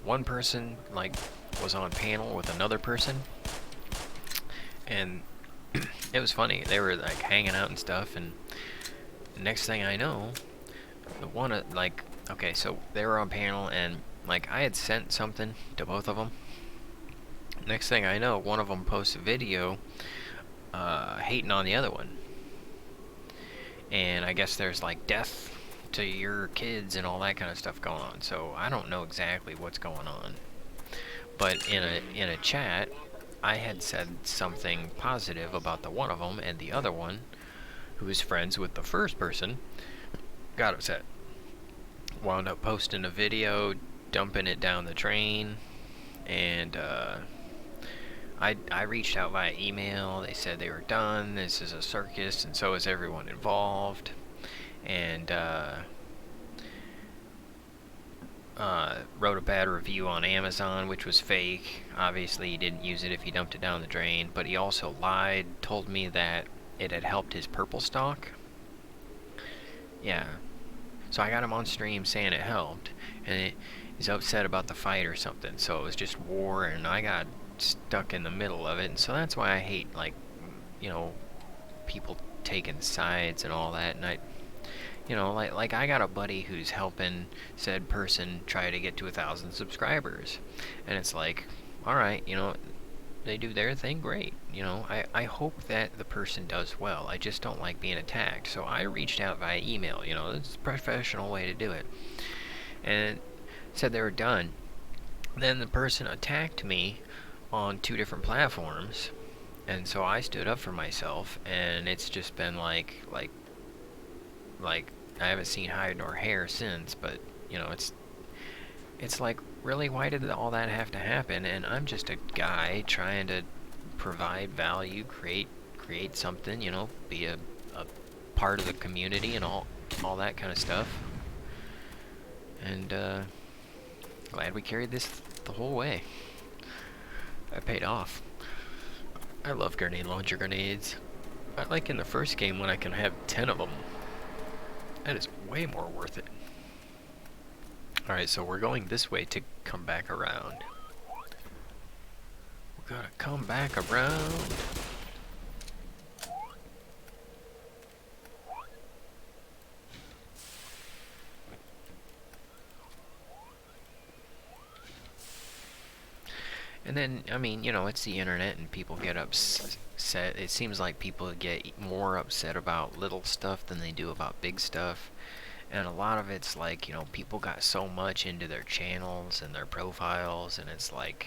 one person like was on panel with another person, and it was funny. They were like hanging out and stuff, and the next thing I know, the one like, okay, so they were on panel, and like I had sent something to both of them. Next thing I know, one of them posts a video hating on the other one, and I guess there's like death to your kids and all that kind of stuff going on. So I don't know exactly what's going on, but in a chat, I had said something positive about the one of them, and the other one, who was friends with the first person, got upset. Wound up posting a video, dumping it down the drain, and I reached out via email. They said they were done. This is a circus, and so is everyone involved. And wrote a bad review on Amazon, which was fake. Obviously, he didn't use it if he dumped it down the drain. But he also lied, told me that it had helped his purple stock. Yeah. So I got him on stream saying it helped, and he's upset about the fight or something. So it was just war, and I got stuck in the middle of it, and so that's why I hate, like, you know, people taking sides and all that. And I, you know, like I got a buddy who's helping said person try to get to 1,000 subscribers, and it's like, all right, you know, they do their thing, great. You know, I hope that the person does well. I just don't like being attacked, so I reached out via email. You know, it's a professional way to do it, and said they were done. Then the person attacked me on 2 different platforms, and so I stood up for myself, and it's just been like I haven't seen hide nor hair since. But you know, it's like, really, why did all that have to happen? And I'm just a guy trying to provide value, create something, you know, be a part of the community and all that kind of stuff. And glad we carried this the whole way. That paid off. I love grenade launcher grenades. I like in the first game when I can have 10 of them. That is way more worth it. Alright, so we're going this way to come back around. We gotta come back around. And then, I mean, you know, it's the internet and people get upset. It seems like people get more upset about little stuff than they do about big stuff. And a lot of it's like, you know, people got so much into their channels and their profiles, and it's like,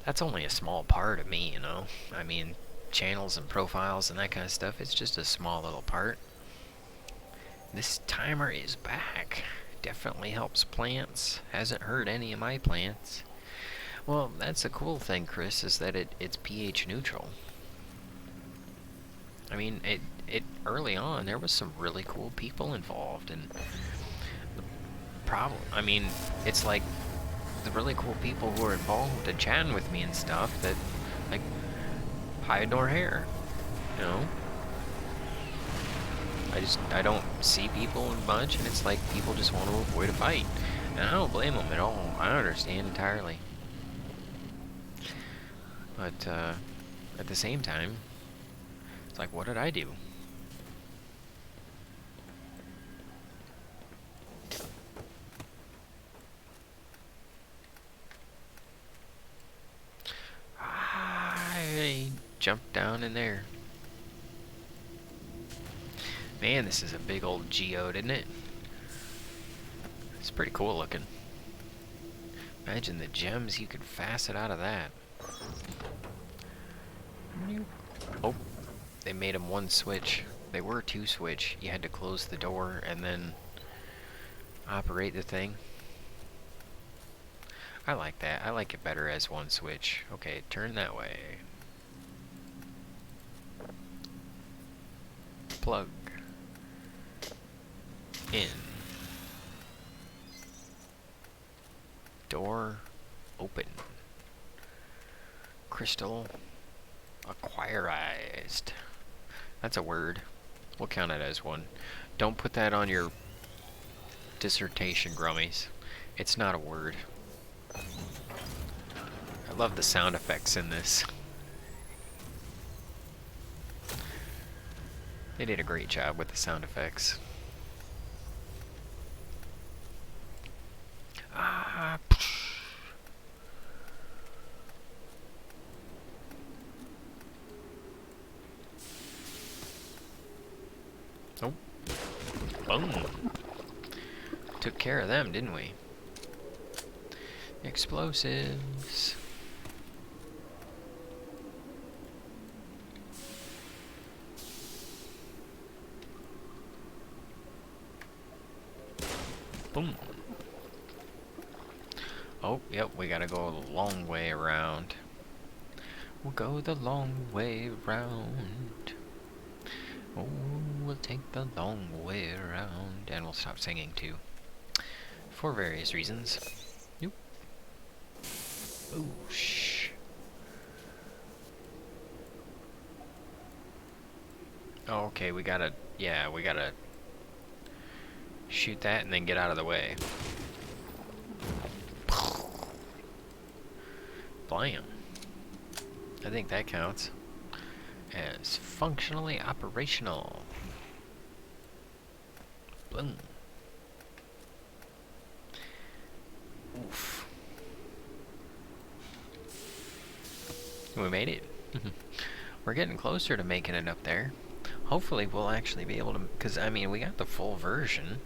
that's only a small part of me, you know. I mean, channels and profiles and that kind of stuff, it's just a small little part. This timer is back. Definitely helps plants. Hasn't hurt any of my plants. Well, that's the cool thing, Chris, is that it's pH neutral. I mean, it early on there was some really cool people involved, and the problem, I mean, it's like the really cool people who are involved and chatting with me and stuff that, like, hide nor hair, you know. I don't see people much, and it's like people just want to avoid a fight. And I don't blame them at all. I understand entirely. But at the same time, it's like, what did I do? I jumped down in there. Man, this is a big old geode, isn't it? It's pretty cool looking. Imagine the gems you could facet out of that. Oh, they made him one switch. They were two switch. You had to close the door and then operate the thing. I like that. I like it better as one switch. Okay, turn that way. Plug. In. Door open. Crystal acquirized. That's a word. We'll count it as one. Don't put that on your dissertation, Growmiez. It's not a word. I love the sound effects in this. They did a great job with the sound effects. Ah, oh. Boom. Took care of them, didn't we? Explosives. Boom. Oh, yep, we gotta go a long way around. We'll go the long way around. Oh, we'll take the long way around. And we'll stop singing, too. For various reasons. Nope. Oosh. Oh, okay, we gotta... Yeah, we gotta... shoot that and then get out of the way. Blam. I think that counts as functionally operational. Boom. Oof. We made it. We're getting closer to making it up there. Hopefully we'll actually be able to, because I mean we got the full version.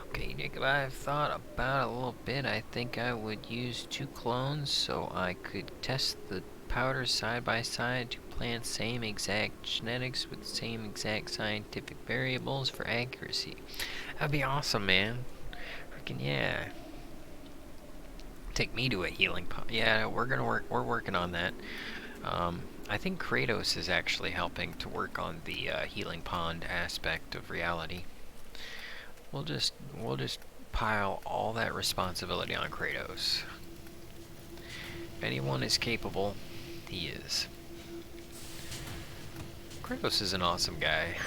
Okay, Jacob, I've thought about it a little bit. I think I would use 2 clones so I could test the powders side by side to plant same exact genetics with same exact scientific variables for accuracy. That'd be awesome, man. Freaking yeah. Take me to a healing pond. Yeah, we're working on that. I think Kratos is actually helping to work on the healing pond aspect of reality. We'll just pile all that responsibility on Kratos. If anyone is capable, he is. Kratos is an awesome guy.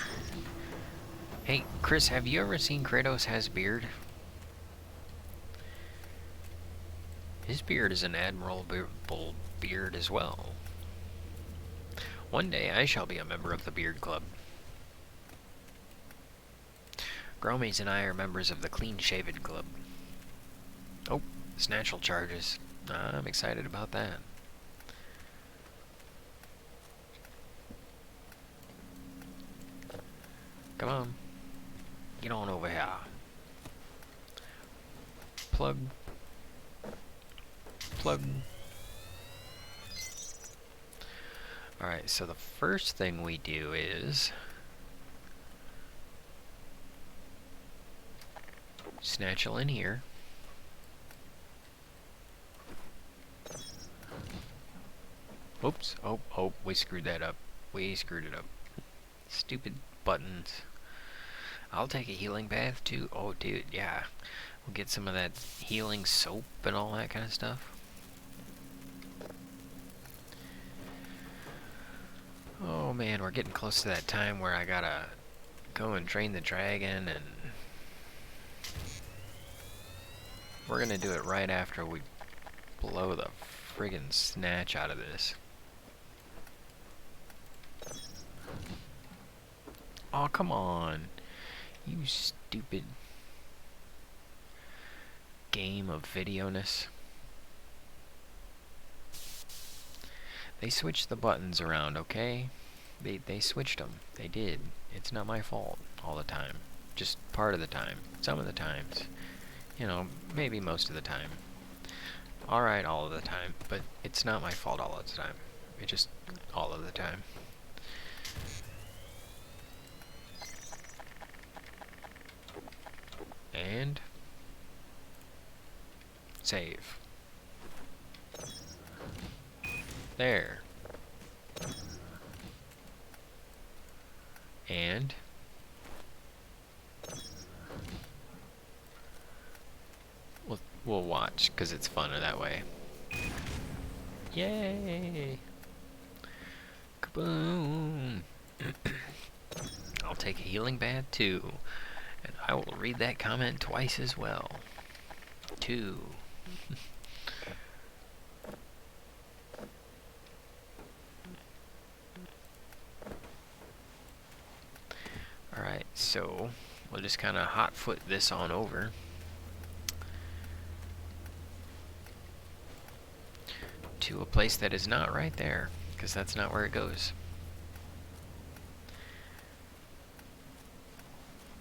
Hey, Chris, have you ever seen Kratos has beard? His beard is an admirable beard as well. One day I shall be a member of the Beard Club. Growmiez and I are members of the Clean Shaven Club. Oh, snatchel charges. I'm excited about that. Come on. Get on over here. Plug. Plug. Alright, so the first thing we do is snatchel in here. Oops. Oh, we screwed that up. We screwed it up. Stupid buttons. I'll take a healing bath too. Oh, dude, yeah. We'll get some of that healing soap and all that kind of stuff. Oh man, we're getting close to that time where I gotta go and train the dragon, and we're gonna do it right after we blow the friggin' snatch out of this. Oh, come on. You stupid game of video-ness. They switched the buttons around, okay? They switched them. They did. It's not my fault all the time. Just part of the time. Some of the times. You know, maybe most of the time. Alright, all of the time. But it's not my fault all of the time. It just all of the time. And save. There. And we'll watch because it's funner that way. Yay! Kaboom! I'll take a healing bath too, and I will read that comment twice as well. 2. Alright, so we'll just kind of hot foot this on over. To a place that is not right there, because that's not where it goes.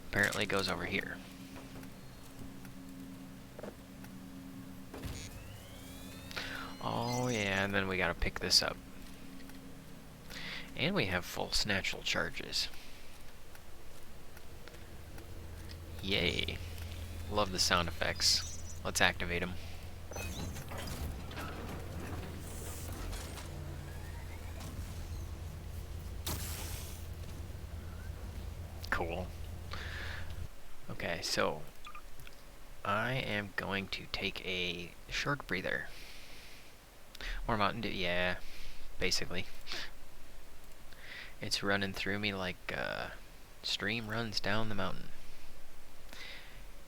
Apparently it goes over here. Oh yeah, and then we gotta pick this up. And we have full snatchel charges. Yay. Love the sound effects. Let's activate them. Cool. Okay, so I am going to take a short breather. Or Mountain Dew, yeah, basically. It's running through me like a stream runs down the mountain.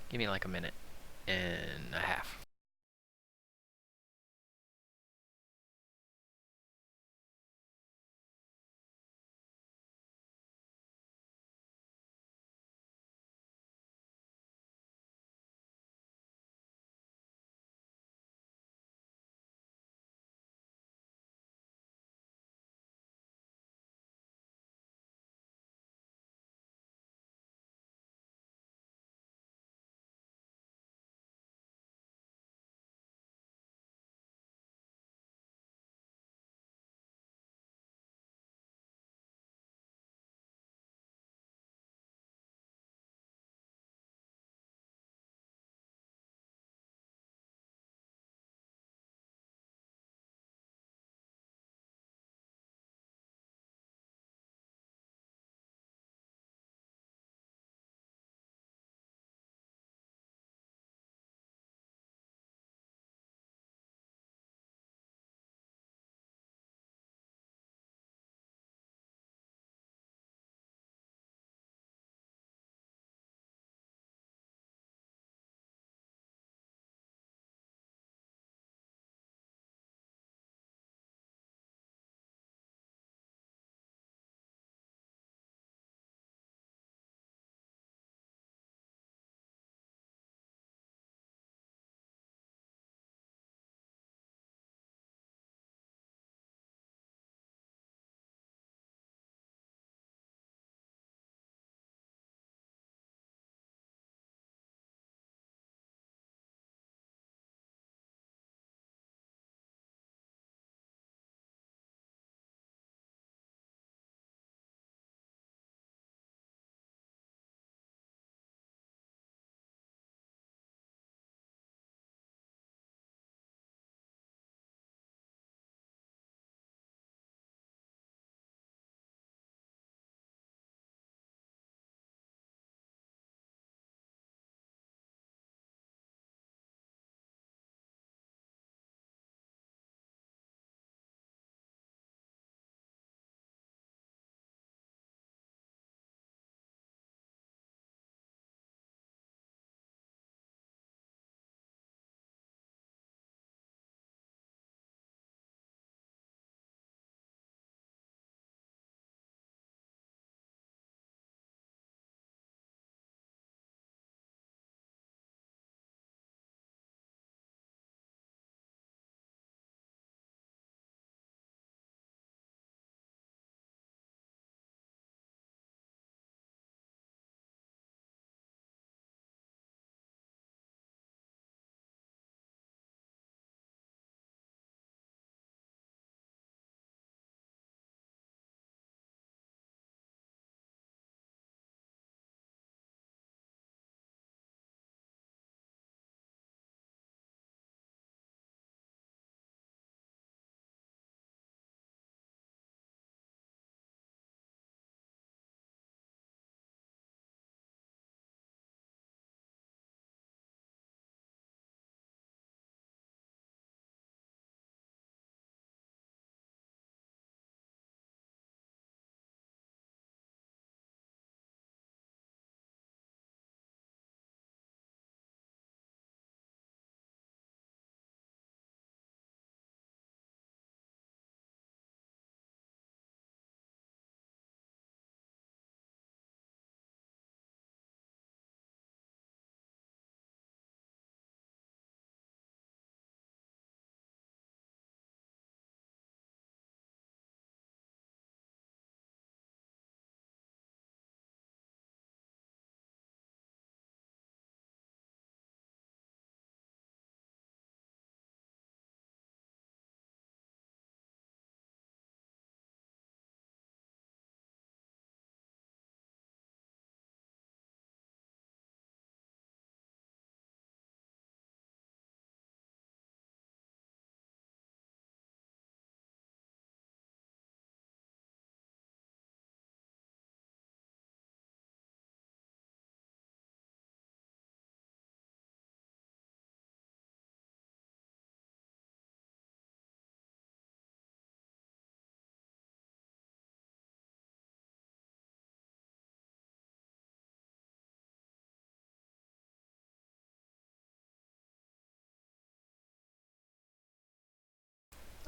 Give me like a minute and a half.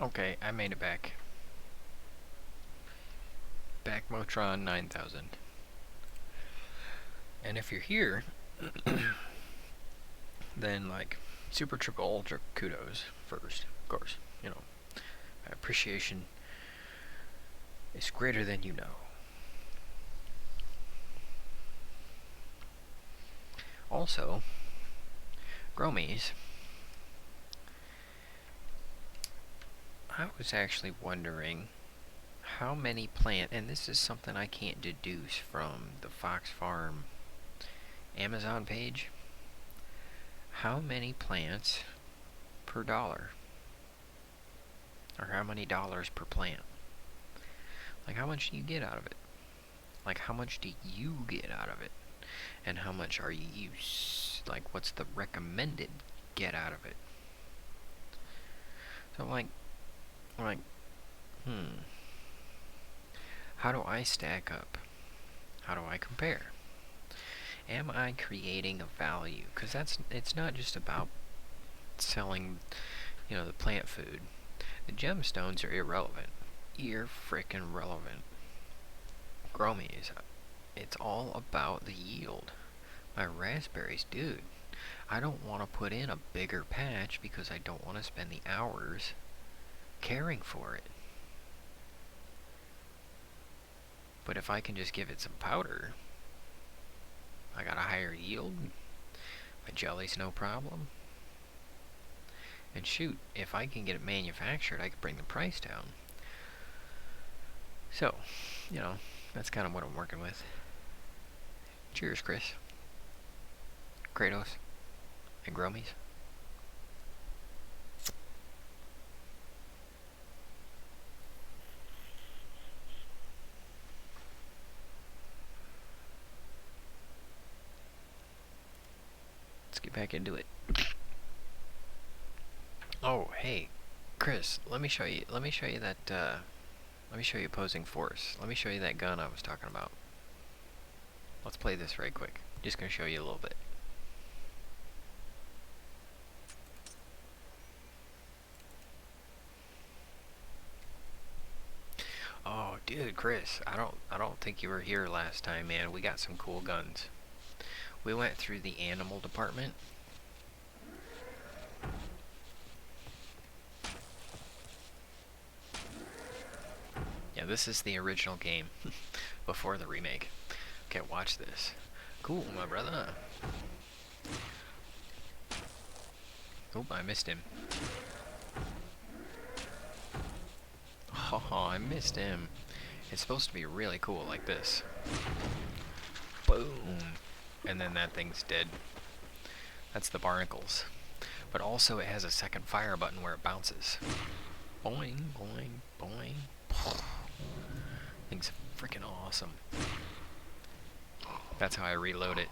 Okay, I made it back. Back Motron 9000. And if you're here, then like super triple ultra kudos first, of course. You know, my appreciation is greater than you know. Also, Growmiez. I was actually wondering how many and this is something I can't deduce from the Fox Farm Amazon page. How many plants per dollar? Or how many dollars per plant? Like, how much do you get out of it? Like, how much do you get out of it? And how much are you, like, what's the recommended get out of it? So, like, how do I stack up? How do I compare? Am I creating a value? Because it's not just about selling, you know, the plant food. The gemstones are irrelevant. You're frickin' relevant. Growmiez, it's all about the yield. My raspberries, dude, I don't want to put in a bigger patch because I don't want to spend the hours caring for it. But if I can just give it some powder, I got a higher yield. My jelly's no problem. And shoot, if I can get it manufactured, I can bring the price down. So, you know, that's kind of what I'm working with. Cheers, Chris. Kratos. And Growmiez. Let's get back into it. Oh, hey, Chris, let me show you that, let me show you opposing force. Let me show you that gun I was talking about. Let's play this right quick. Just gonna show you a little bit. Oh, dude, Chris, I don't think you were here last time, man. We got some cool guns. We went through the animal department. Yeah, this is the original game before the remake. Okay, watch this. Cool, my brother. Oh, I missed him. Oh, I missed him. It's supposed to be really cool like this. Boom. And then that thing's dead. That's the barnacles. But also it has a second fire button where it bounces. Boing, boing, boing. Thing's freaking awesome. That's how I reload it.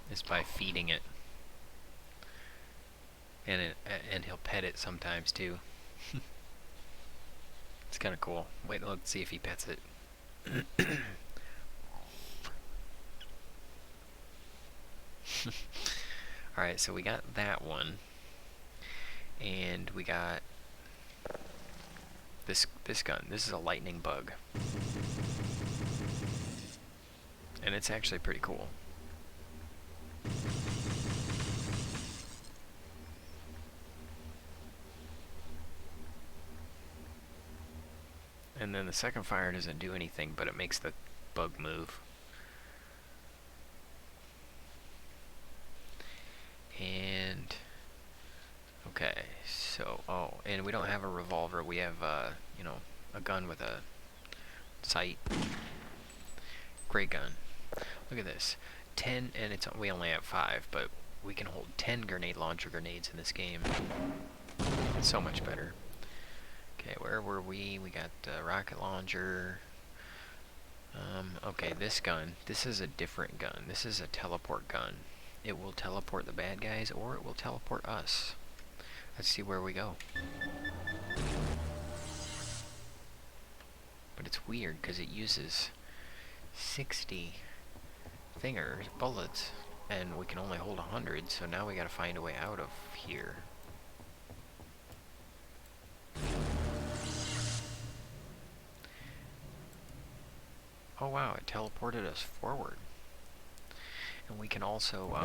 Is by feeding it. And he'll pet it sometimes too. It's kind of cool. Wait, let's see if he pets it. Alright, so we got that one. And we got this gun. This is a lightning bug. And it's actually pretty cool. And then the second fire doesn't do anything, but it makes the bug move. And okay, so and we don't have a revolver. We have you know, a gun with a sight. Great gun. Look at this. 10, and we only have 5, but we can hold 10 grenade launcher grenades in this game. It's so much better. Okay, where were we? We got rocket launcher. Okay, this gun. This is a different gun. This is a teleport gun. It will teleport the bad guys, or it will teleport us. Let's see where we go. But it's weird, because it uses 60 bullets, and we can only hold 100, so now we gotta find a way out of here. Oh wow, it teleported us forward. And we can also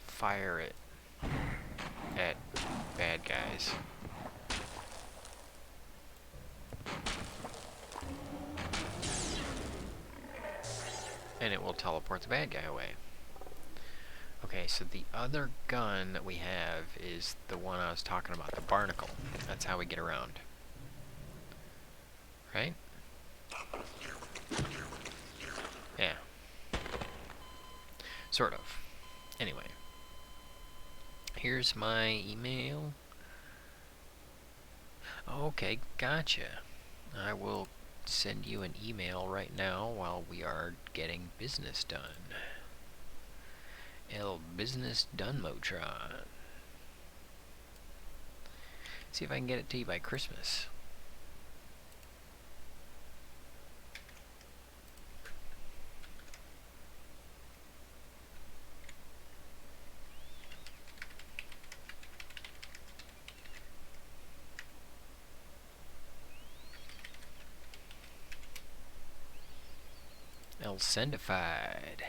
fire it at bad guys. And it will teleport the bad guy away. Okay, so the other gun that we have is the one I was talking about, the barnacle. That's how we get around. Right? Yeah. Sort of. Anyway. Here's my email. Okay, gotcha. I will send you an email right now while we are getting business done. El business done Motron. See if I can get it to you by Christmas. El Sendified.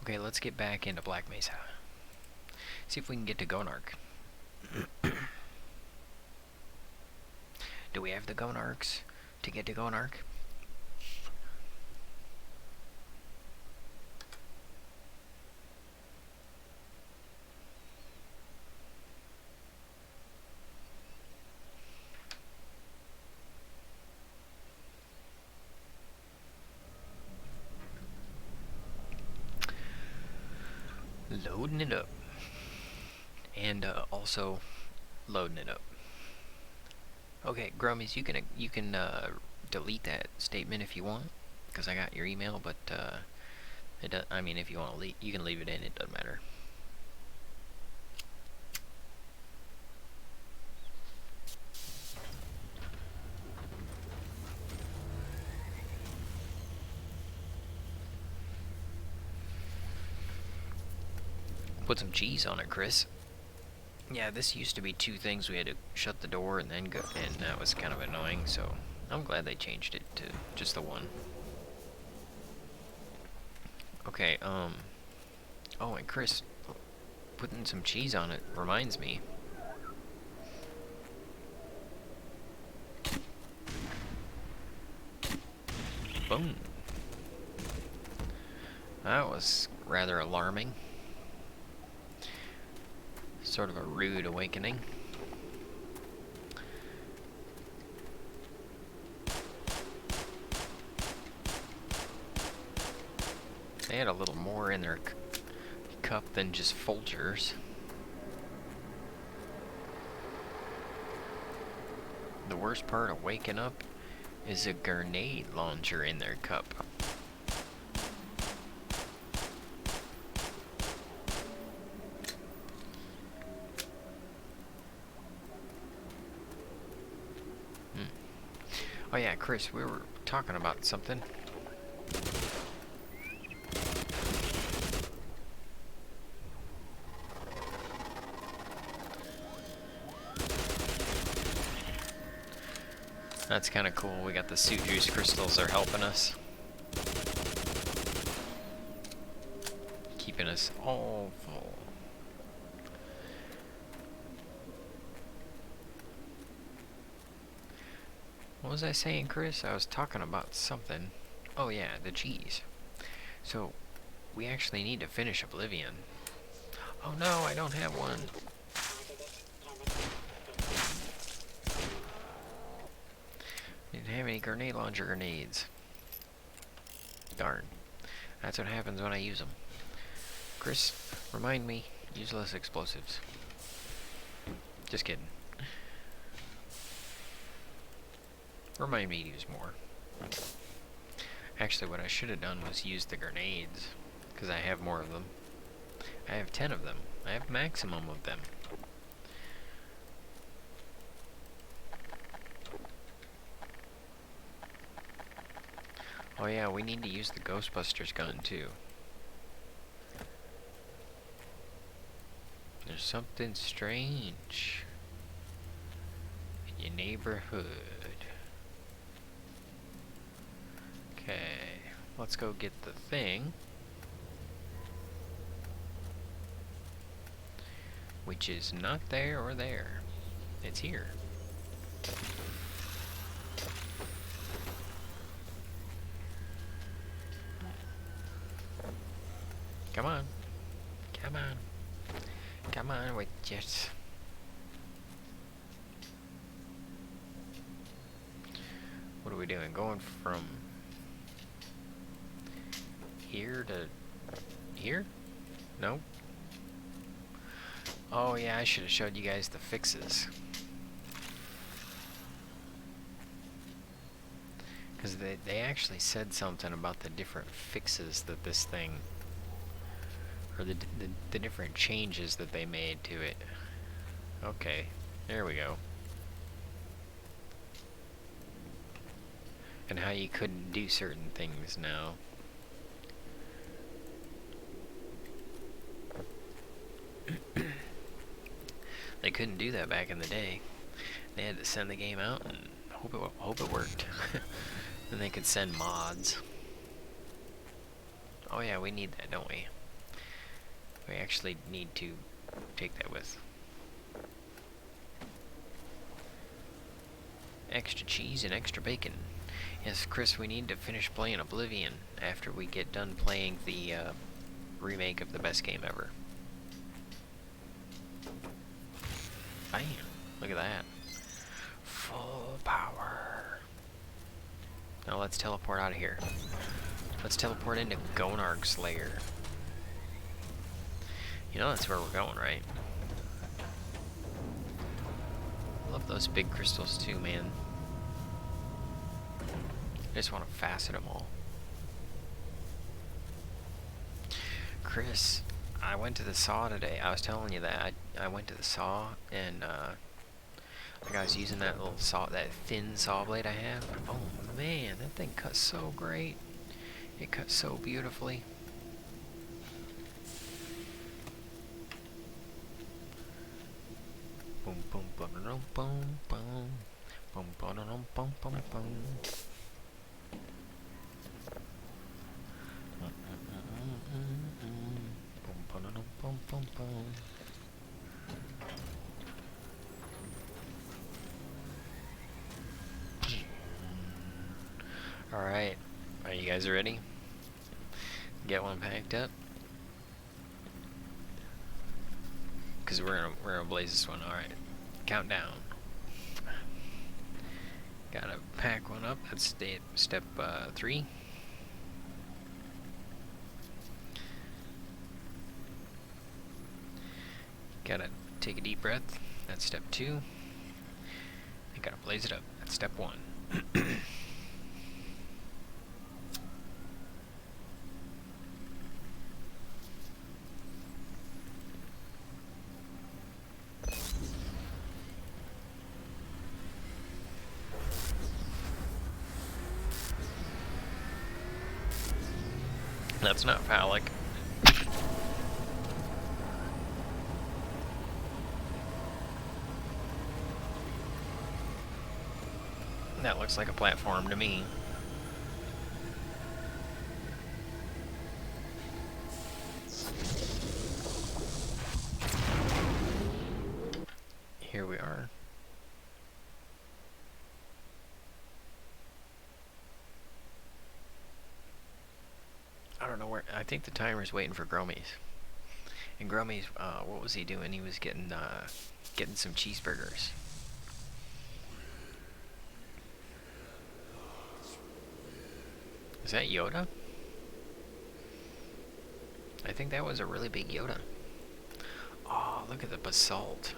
Okay, let's get back into Black Mesa. See if we can get to Gonark. Do we have the Gonarks to get to Gonark? Loading it up. And also loading it up. Okay, Growmiez, you can delete that statement if you want, because I got your email. But it does, I mean, if you want to leave, you can leave it in. It doesn't matter. Put some cheese on it, Chris. Yeah, this used to be two things. We had to shut the door and then go, and that was kind of annoying. So I'm glad they changed it to just the one. Okay, oh, and Chris, putting some cheese on it reminds me. Boom. That was rather alarming. Sort of a rude awakening. They had a little more in their cup than just Folgers. The worst part of waking up is a grenade launcher in their cup. Oh yeah, Chris, we were talking about something. That's kind of cool. We got the suit juice crystals are helping us. Keeping us all full. What was I saying, Chris? I was talking about something. Oh yeah, the cheese. So, we actually need to finish Oblivion. Oh no, I don't have one. Didn't have any grenade launcher grenades. Darn. That's what happens when I use them. Chris, remind me, use less explosives. Just kidding. Remind me to use more. Actually, what I should have done was use the grenades, because I have more of them. I have 10 of them. I have maximum of them. Oh yeah, we need to use the Ghostbusters gun too. There's something strange. your neighborhood. Okay, let's go get the thing. Which is not there or there. It's here. Come on. Come on. Come on with it. What are we doing? Going from here to here? No? Oh yeah, I should have showed you guys the fixes. Because they actually said something about the different fixes that this thing, or the different changes that they made to it. Okay, there we go. And how you couldn't do certain things now. They couldn't do that back in the day. They had to send the game out and hope it worked. Then they could send mods. Oh yeah, we need that, don't we? We actually need to take that with. Extra cheese and extra bacon. Yes, Chris, we need to finish playing Oblivion after we get done playing the remake of the best game ever. Bam! Look at that. Full power. Now let's teleport out of here. Let's teleport into Gonarg's lair. You know that's where we're going, right? Love those big crystals too, man. I just want to facet them all. Chris, I went to the saw today. I was telling you that. I went to the saw and like I was using that little saw, that thin saw blade I have. Oh man, that thing cuts so great. It cuts so beautifully. Boom boom boom boom boom boom boom boom boom boom boom. Alright, are you guys ready? Get one packed up? Because we're gonna blaze this one. Alright, countdown. Gotta pack one up. That's step 3. Gotta take a deep breath. That's step 2. And gotta blaze it up. That's step 1. That's not phallic. That looks like a platform to me. Here we are. I don't know where. I think the timer's waiting for Growmiez. And Growmiez, what was he doing? He was getting some cheeseburgers. Is that Yoda? I think that was a really big Yoda. Oh, look at the basalt.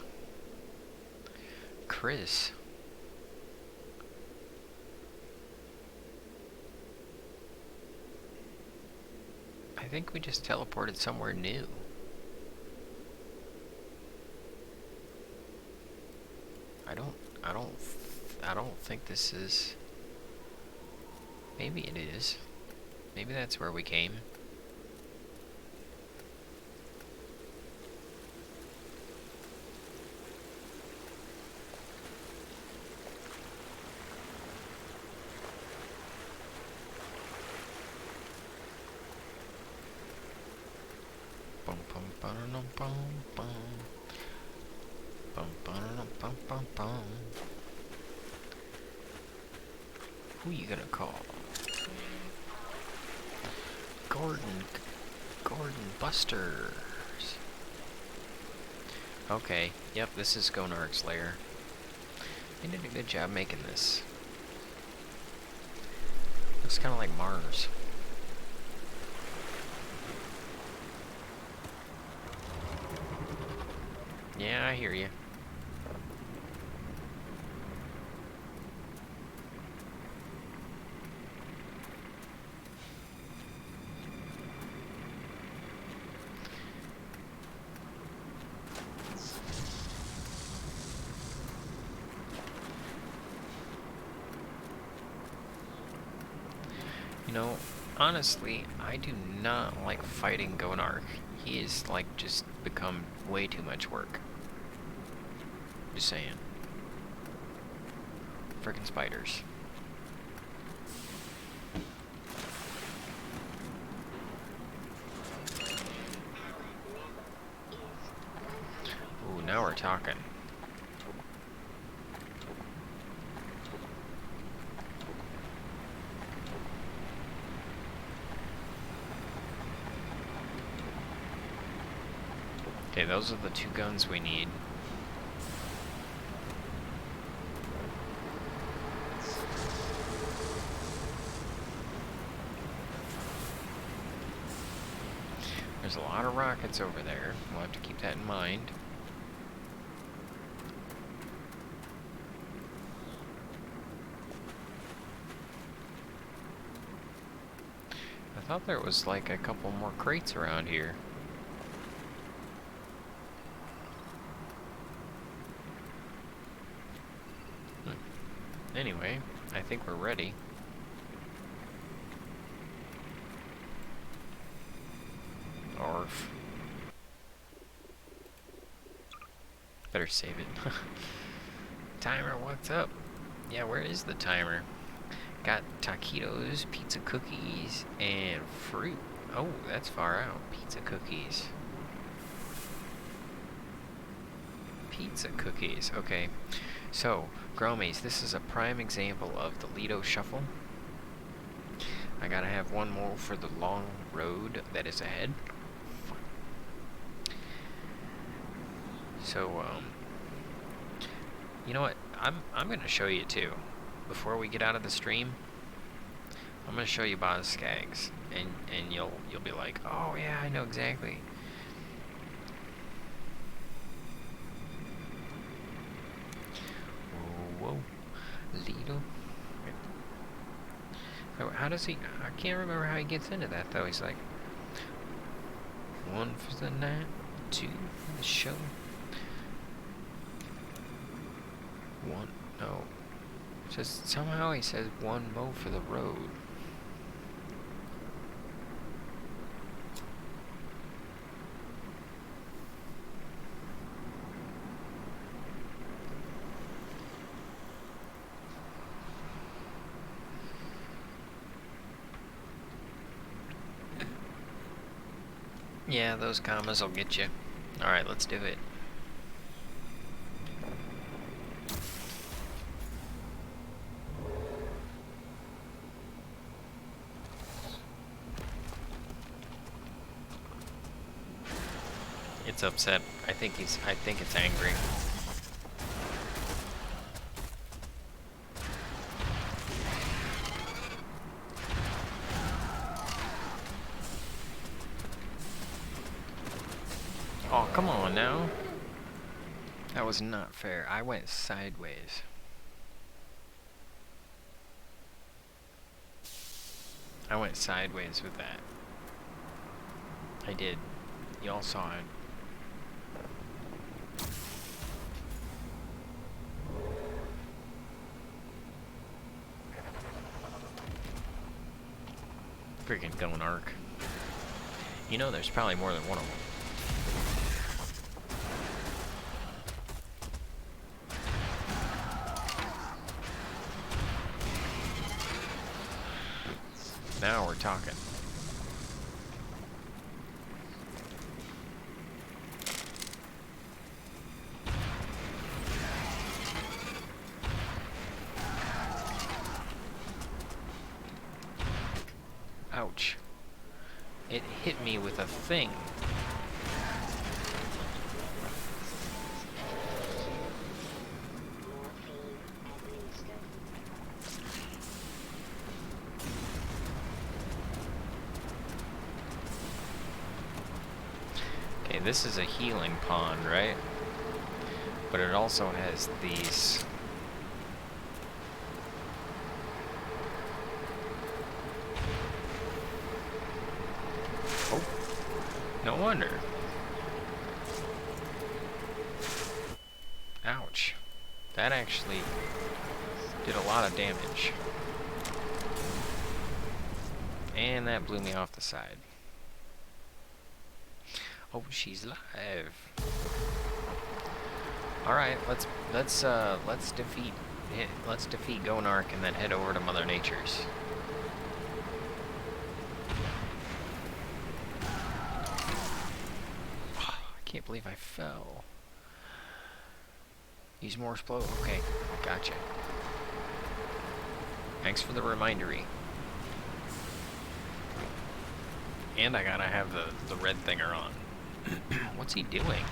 Chris. I think we just teleported somewhere new. I don't think this is. Maybe it is. Maybe that's where we came. bum bum. Bum bum bum bum bum. Who you gonna call? Gordon Busters. Okay, yep, this is Gonark's lair. They did a good job making this. Looks kind of like Mars. Yeah, I hear you. You know, honestly, I do not like fighting Gonark. He is, like, just become way too much work. Just saying. Frickin' spiders. Ooh, now we're talking. Okay, those are the two guns we need. There's a lot of rockets over there. We'll have to keep that in mind. I thought there was like a couple more crates around here. Anyway, I think we're ready. Orf. Better save it. Timer, what's up? Yeah, where is the timer? Got taquitos, pizza cookies, and fruit. Oh, that's far out. Pizza cookies. Pizza cookies. Okay. So, Growmiez, this is a prime example of the Lido Shuffle. I gotta have one more for the long road that is ahead. So, you know what? I'm gonna show you too. Before we get out of the stream, I'm gonna show you Boz Skaggs, and you'll be like, oh yeah, I know exactly. Whoa, Lido. How does he? I can't remember how he gets into that though. He's like, one for the night, two for the show. One, no. Just somehow he says one mo for the road. Yeah, those commas will get you. Alright, let's do it. It's upset. I think it's angry. Oh, come on now. That was not fair. I went sideways. I went sideways with that. I did. Y'all saw it. Freaking Gonark. You know there's probably more than one of them. Now we're talking. Ouch. It hit me with a thing. Okay, this is a healing pond, right? But it also has these... Oh, no wonder. Ouch. That actually did a lot of damage. And that blew me off the side. Oh, she's alive. All right, let's defeat Gonark and then head over to Mother Nature's. Oh, I can't believe I fell. Use more explode. Okay, gotcha. Thanks for the remindery. And I gotta have the red thinger on. What's he doing?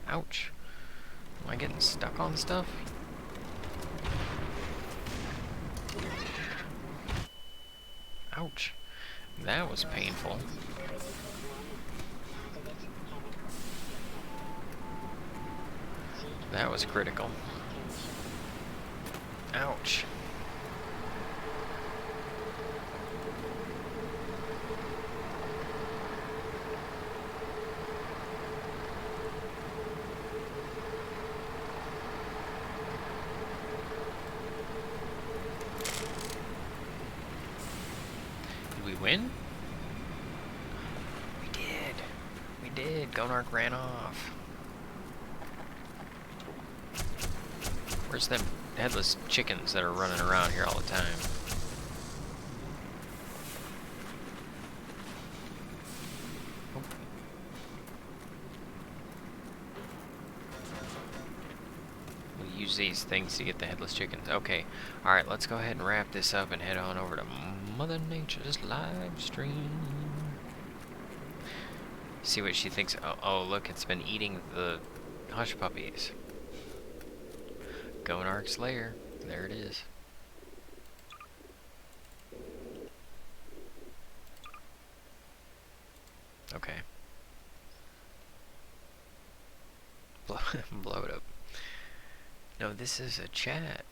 Ouch. Am I getting stuck on stuff? Ouch. That was painful. That was critical. Ouch. Did we win? We did. We did. Gonark ran off. Where's them headless chickens that are running around here all the time? Oh. We'll use these things to get the headless chickens. Okay. Alright, let's go ahead and wrap this up and head on over to Mother Nature's live stream. See what she thinks. Oh, look, it's been eating the hush puppies. Gonark's lair. There it is. Okay. Blow it up. No, this is a chat.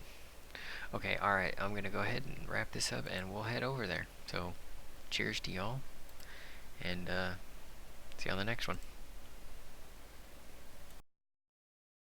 Okay, alright. I'm gonna go ahead and wrap this up and we'll head over there. So, cheers to y'all. And, see you on the next one.